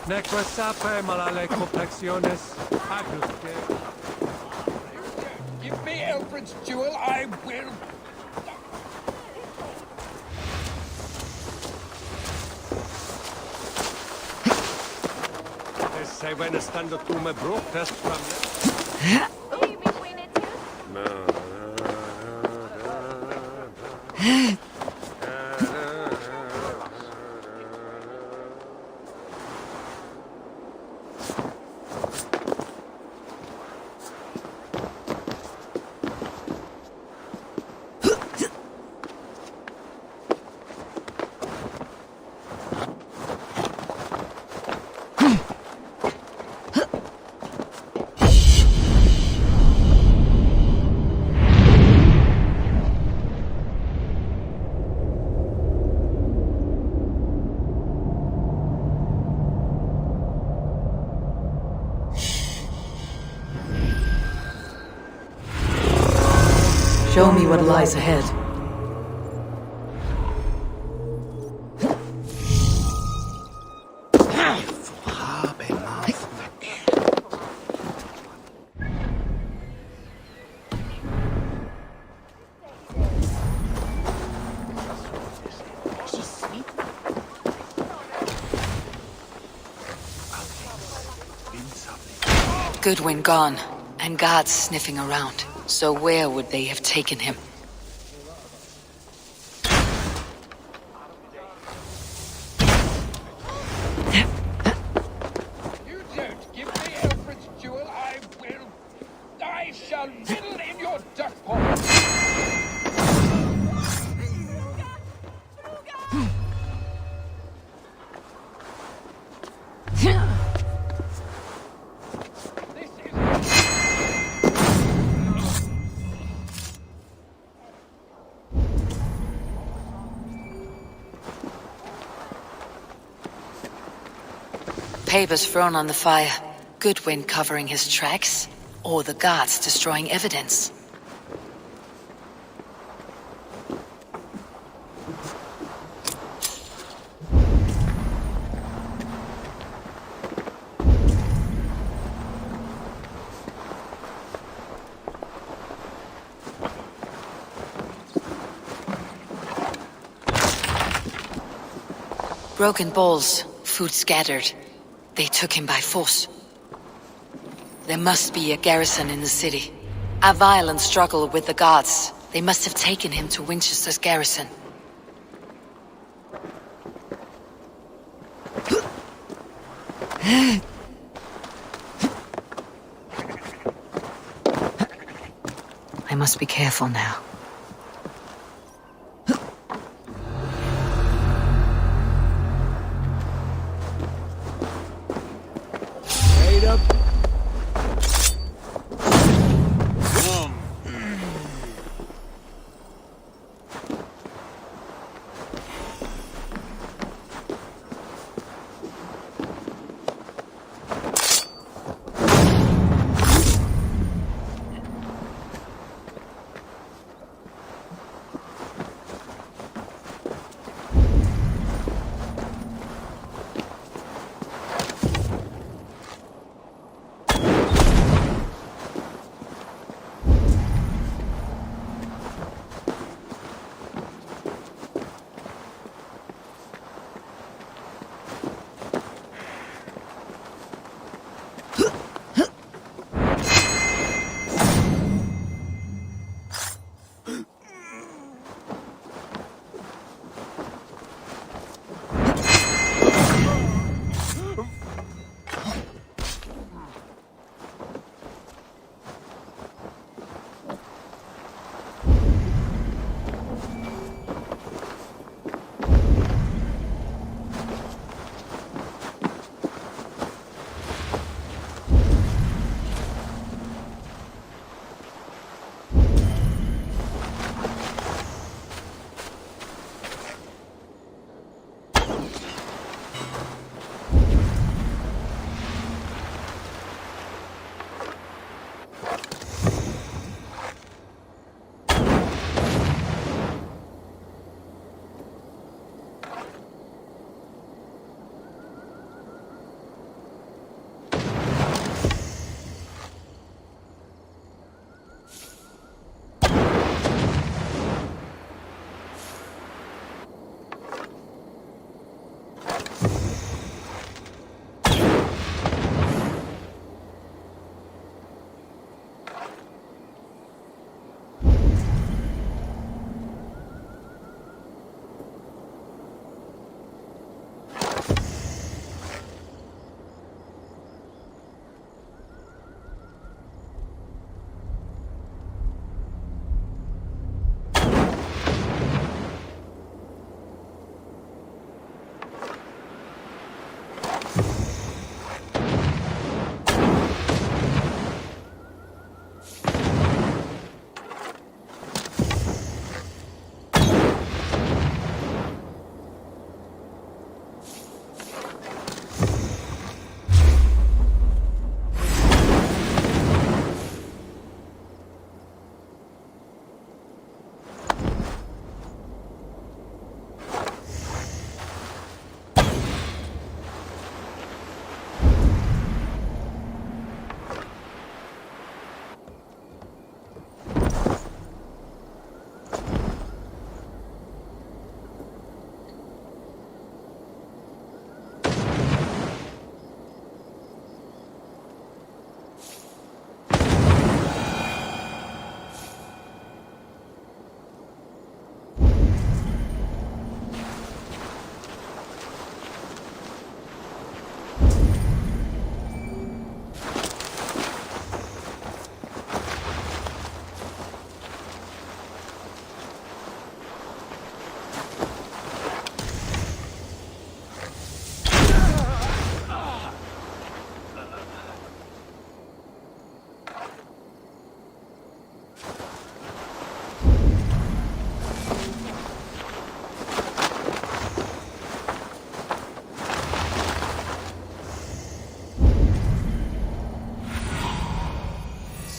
Neque sape malale complexiones agusque. Give me Elfred's jewel, I will. Se when stando tu me broktest from Show me what lies ahead. Goodwin gone, and guards sniffing around. So where would they have taken him? You don't give me Alfred's jewel, I will. I shall fiddle in your duck pond. Papers thrown on the fire. Goodwin covering his tracks, or the guards destroying evidence. Broken bowls, food scattered. They took him by force. There must be a garrison in the city. A violent struggle with the guards. They must have taken him to Winchester's garrison. I must be careful now. Wait up.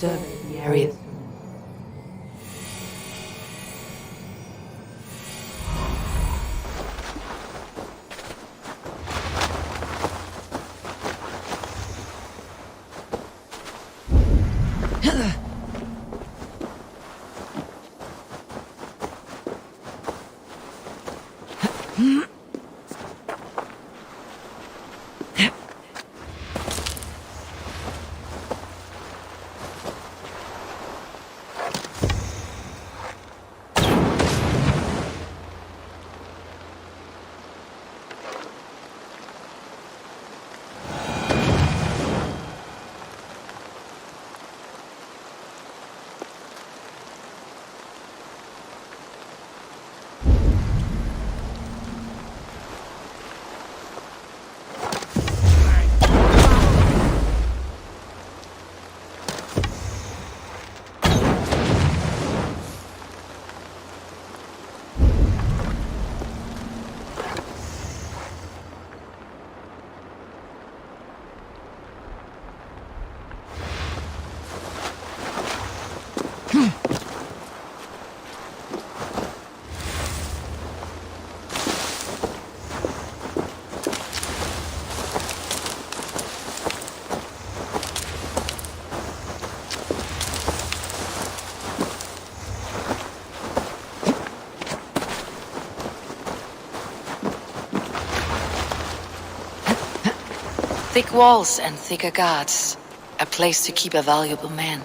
survey the area. Thick walls and thicker guards. A place to keep a valuable man.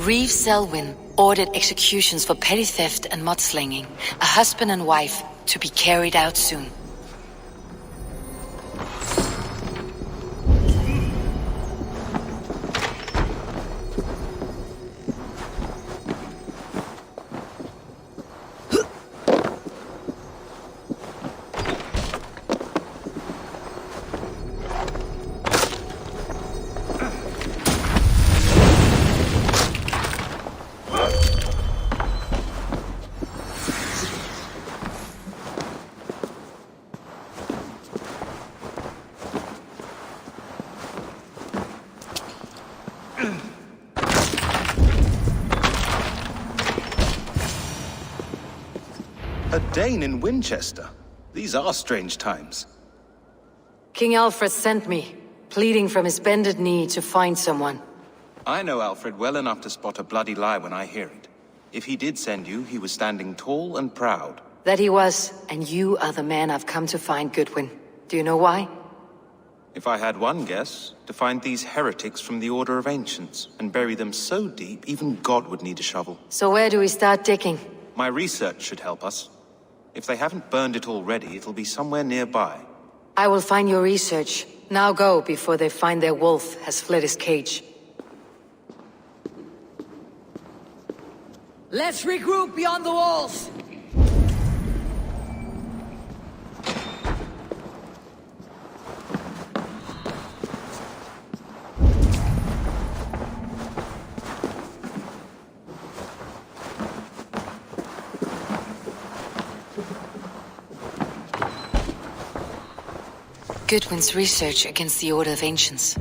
Reeve Selwyn ordered executions for petty theft and mudslinging, a husband and wife, to be carried out soon. A Dane in Winchester? These are strange times. King Alfred sent me, pleading from his bended knee to find someone. I know Alfred well enough to spot a bloody lie when I hear it. If he did send you, he was standing tall and proud. That he was, and you are the man I've come to find, Goodwin. Do you know why? If I had one guess, to find these heretics from the Order of Ancients, and bury them so deep, even God would need a shovel. So where do we start digging? My research should help us. If they haven't burned it already, it'll be somewhere nearby. I will find your research. Now go, before they find their wolf has fled his cage. Let's regroup beyond the walls! Goodwin's research against the Order of Ancients.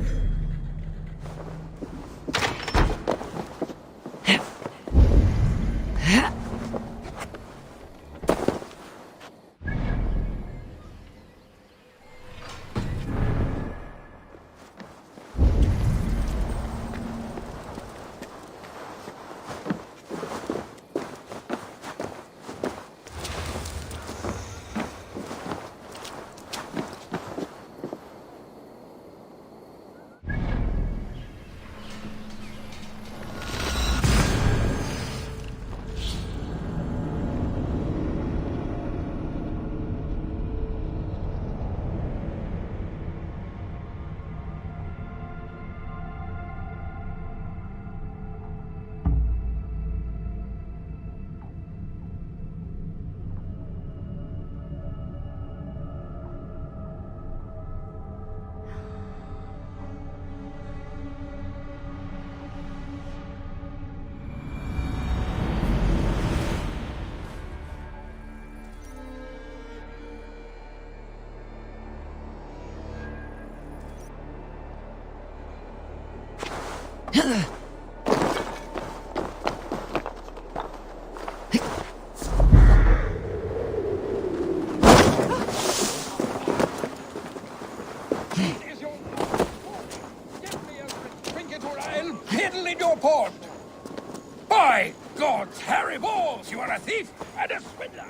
By God's hairy balls, you are a thief and a swindler!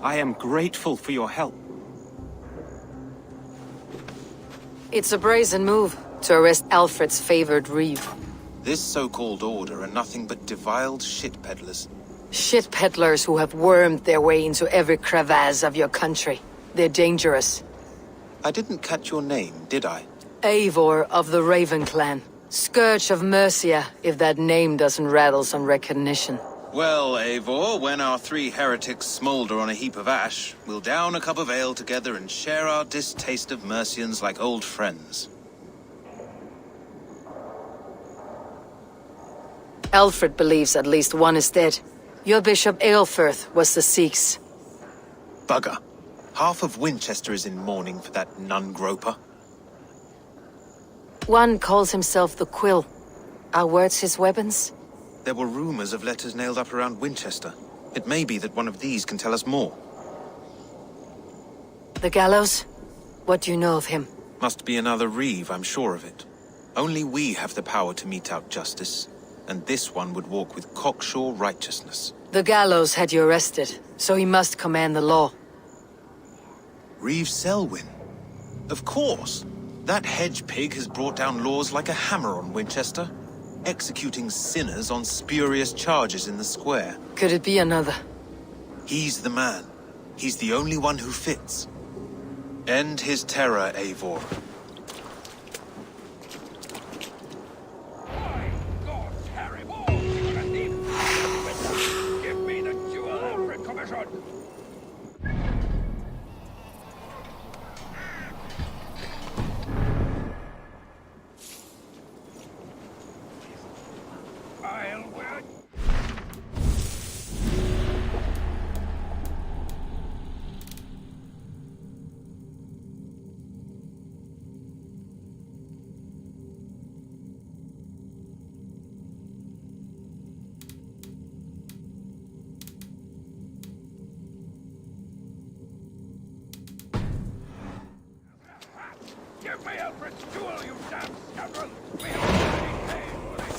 I am grateful for your help. It's a brazen move to arrest Alfred's favored Reeve. This so-called order are nothing but deviled shit peddlers. Shit peddlers who have wormed their way into every crevasse of your country. They're dangerous. I didn't catch your name, did I? Eivor of the Raven Clan. Scourge of Mercia, if that name doesn't rattle some recognition. Well, Eivor, when our three heretics smolder on a heap of ash, we'll down a cup of ale together and share our distaste of Mercians like old friends. Alfred believes at least one is dead. Your Bishop Aelfirth was the Sikhs. Bugger. Half of Winchester is in mourning for that nun-groper. One calls himself the Quill. Are words his weapons? There were rumors of letters nailed up around Winchester. It may be that one of these can tell us more. The gallows? What do you know of him? Must be another Reeve, I'm sure of it. Only we have the power to mete out justice, and this one would walk with cocksure righteousness. The gallows had you arrested, so he must command the law. Reeve Selwyn? Of course. That hedge pig has brought down laws like a hammer on Winchester, executing sinners on spurious charges in the square. Could it be another? He's the man. He's the only one who fits. End his terror, Eivor. Give me the jewel, Alfred commissioned! I'll wait. Give me Alfred's jewel, you damn scoundrel! We have already paid for it!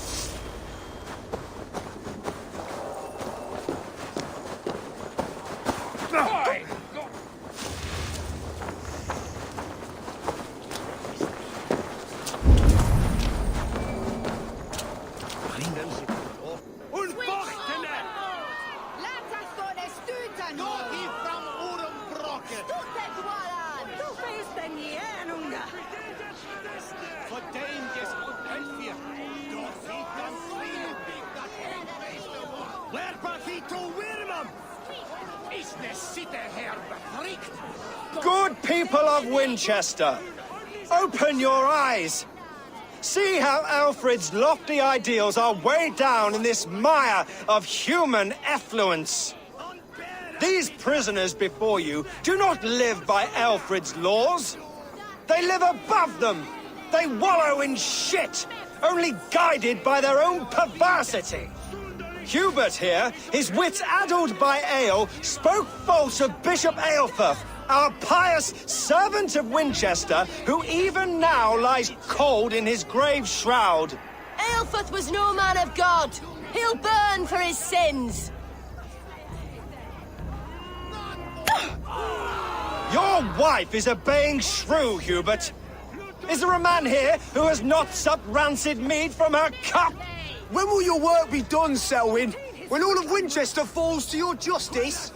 By God! Unbochtene! Laat us go de stuten! Not he from Urumbrocken! Stuten dwalan! Du bist en jänunga! Verdammtes Elfir! Doch sie kann fliehen, big that handmaster was! Where but he to Wirmam? Is ne sitte her befrikt? Good people of Winchester, open your eyes. See how Alfred's lofty ideals are weighed down in this mire of human effluence. These prisoners before you do not live by Alfred's laws. They live above them. They wallow in shit, only guided by their own perversity. Hubert here, his wits addled by ale, spoke false of Bishop Aelfirth, our pious servant of Winchester, who even now lies cold in his grave shroud. Aelfirth was no man of God. He'll burn for his sins. Your wife is obeying shrew, Hubert. Is there a man here who has not supped rancid mead from her cup? When will your work be done, Selwyn? When all of Winchester falls to your justice?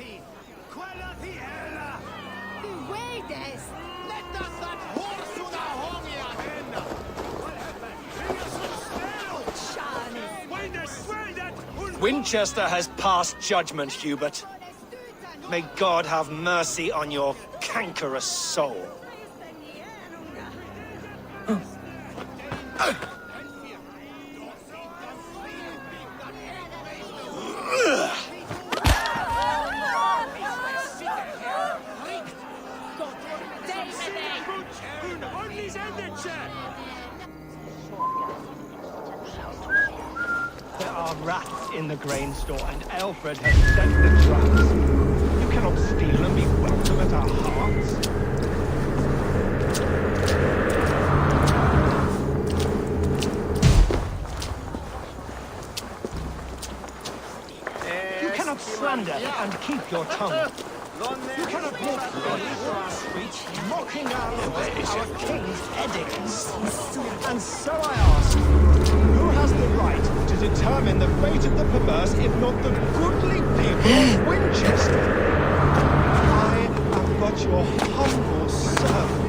Winchester has passed judgment, Hubert. May God have mercy on your cankerous soul. There are rats in the grain store, and Alfred has set the traps. You cannot steal and be welcome at our hearts. You cannot slander and keep your tongue. You cannot walk freely through our streets, mocking our king's edicts. And so I ask, who has the right to determine the fate of the perverse, if not the goodly people of Winchester? I am but your humble servant.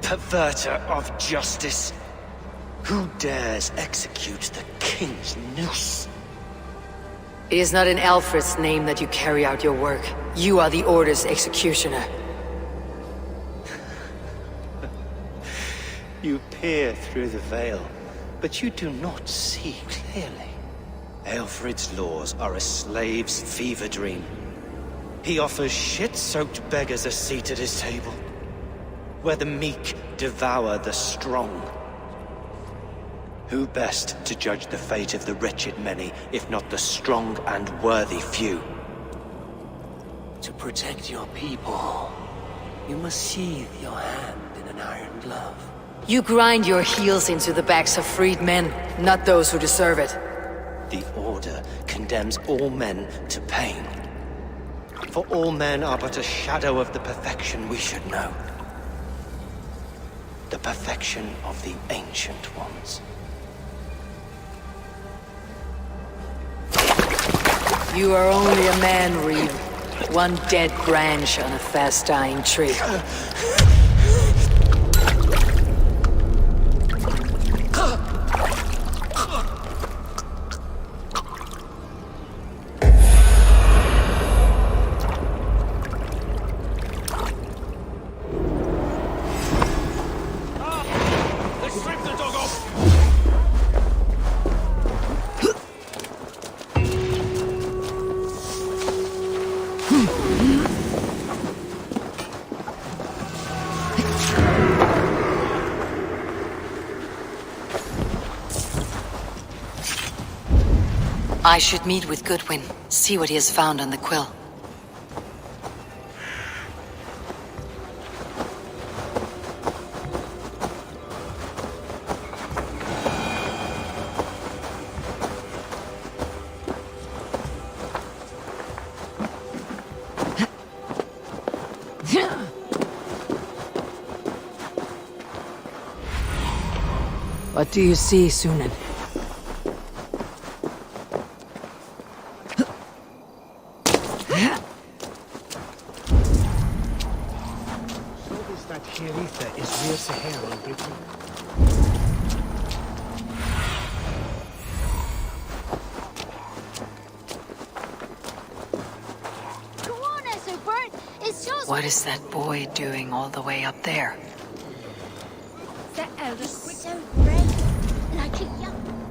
Perverter of justice. Who dares execute the king's noose? It is not in Alfred's name that you carry out your work. You are the Order's executioner. You peer through the veil, but you do not see clearly. Alfred's laws are a slave's fever dream. He offers shit-soaked beggars a seat at his table, where the meek devour the strong. Who best to judge the fate of the wretched many, if not the strong and worthy few? To protect your people, you must sheathe your hand in an iron glove. You grind your heels into the backs of freed men, not those who deserve it. The Order condemns all men to pain. For all men are but a shadow of the perfection we should know. The perfection of the Ancient Ones. You are only a man, Reeve. One dead branch on a fast-dying tree. I should meet with Goodwin, see what he has found on the quill. What do you see, Sunan? What is that boy doing all the way up there? That elder's so brave, like a young...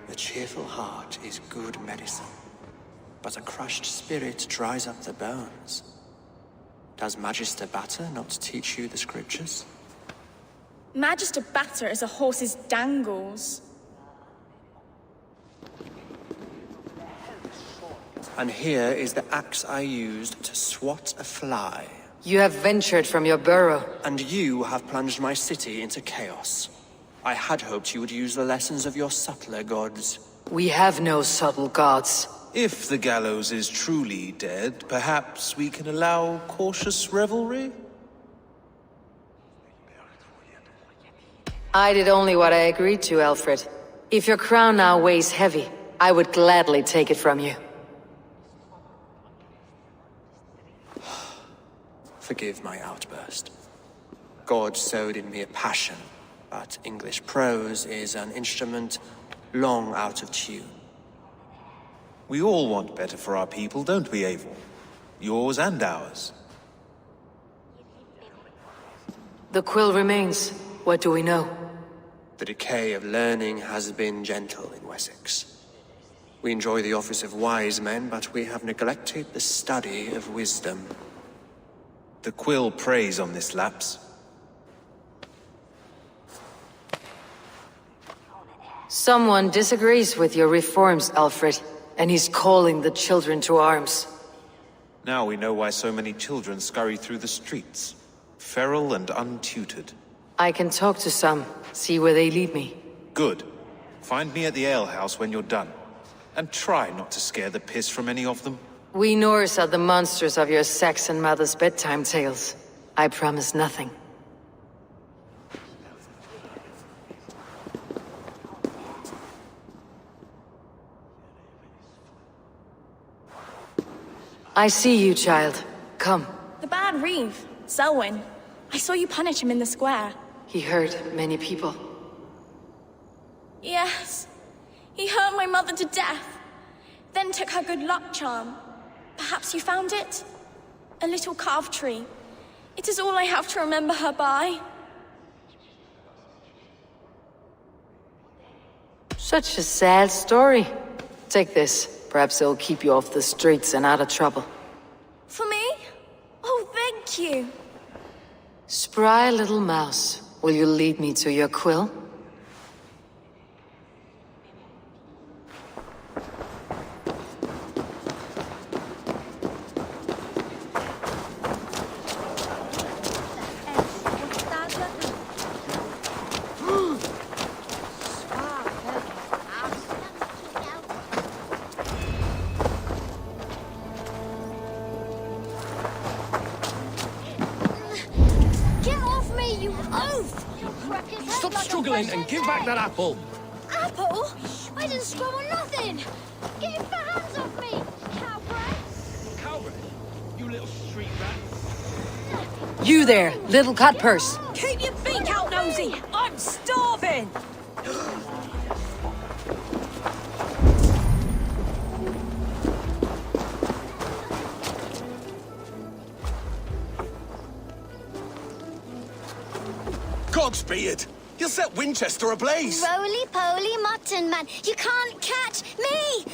A cheerful heart is good medicine, but a crushed spirit dries up the bones. Does Magister Batter not teach you the scriptures? Magister Batter is a horse's dangles. And here is the axe I used to swat a fly. You have ventured from your burrow. And you have plunged my city into chaos. I had hoped you would use the lessons of your subtler gods. We have no subtle gods. If the gallows is truly dead, perhaps we can allow cautious revelry? I did only what I agreed to, Alfred. If your crown now weighs heavy, I would gladly take it from you. Forgive my outburst. God sowed in me a passion, but English prose is an instrument long out of tune. We all want better for our people, don't we, Eivor? Yours and ours. The quill remains. What do we know? The decay of learning has been gentle in Wessex. We enjoy the office of wise men, but we have neglected the study of wisdom. The quill preys on this lapse. Someone disagrees with your reforms, Alfred, and he's calling the children to arms. Now we know why so many children scurry through the streets, feral and untutored. I can talk to some, see where they lead me. Good. Find me at the alehouse when you're done. And try not to scare the piss from any of them. We Norse are the monsters of your Saxon mother's bedtime tales. I promise nothing. I see you, child. Come. The bad Reeve, Selwyn. I saw you punish him in the square. He hurt many people. Yes. He hurt my mother to death. Then took her good luck charm. Perhaps you found it? A little carved tree. It is all I have to remember her by. Such a sad story. Take this. Perhaps it'll keep you off the streets and out of trouble. For me? Oh, thank you. Spry little mouse, will you lead me to your quill? Stop struggling and give back that apple! Apple? I didn't scroll on nothing! Get your hands off me, cowbread! Cowbread? You little street rat. You there, little cut purse. Keep your beak out, Nosy! I'm starving! Godspeed! You'll set Winchester ablaze! Roly-poly mutton man, you can't catch me!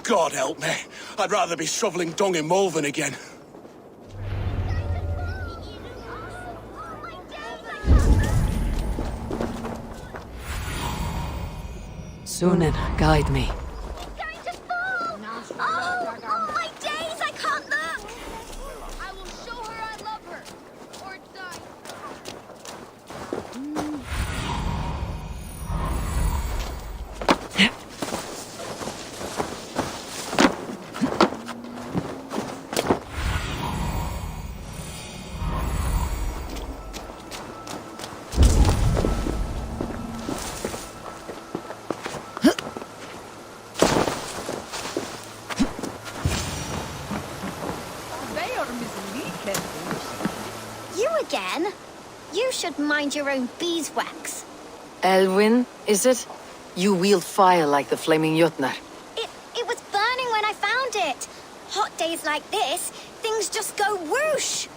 God help me. I'd rather be shoveling dung in Malvern again. Sunan, guide me. Oh, my days, I can't look! I will show her I love her, or die. You again? You should mind your own beeswax. Elwyn, is it? You wield fire like the flaming Jotnar. It was burning when I found it. Hot days like this, things just go whoosh.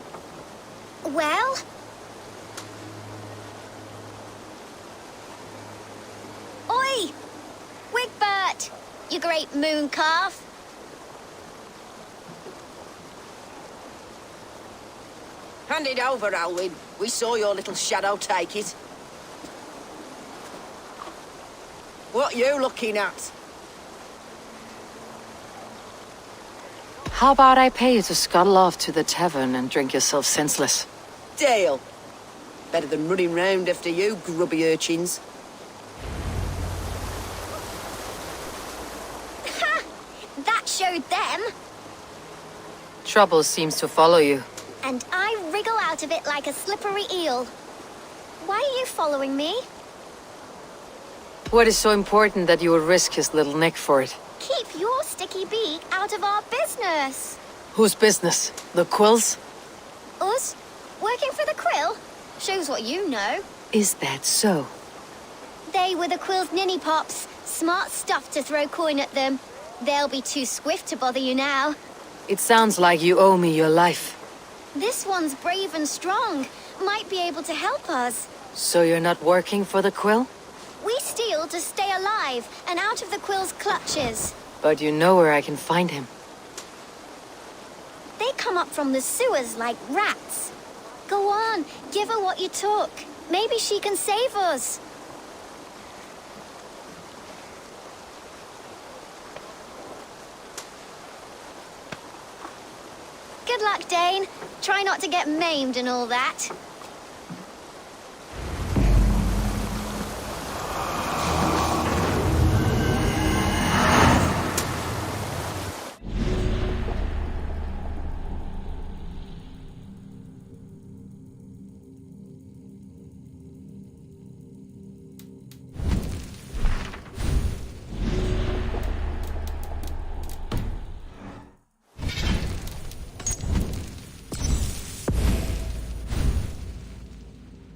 Well? Oi! Wigbert! You great moon calf. Hand it over, Alwyn. We saw your little shadow take it. What you looking at? How about I pay you to scuttle off to the tavern and drink yourself senseless? Deal. Better than running round after you, grubby urchins. Ha! That showed them. Trouble seems to follow you. And I wriggle out of it like a slippery eel. Why are you following me? What is so important that you would risk his little neck for it? Keep your sticky beak out of our business. Whose business? The quills? Us? Working for the quill? Shows what you know. Is that so? They were the quill's ninny pops. Smart stuff to throw coin at them. They'll be too swift to bother you now. It sounds like you owe me your life. This one's brave and strong. Might be able to help us. So you're not working for the quill? We steal to stay alive and out of the quill's clutches. But you know where I can find him. They come up from the sewers like rats. Go on, give her what you took. Maybe she can save us. Good luck, Dane. Try not to get maimed and all that.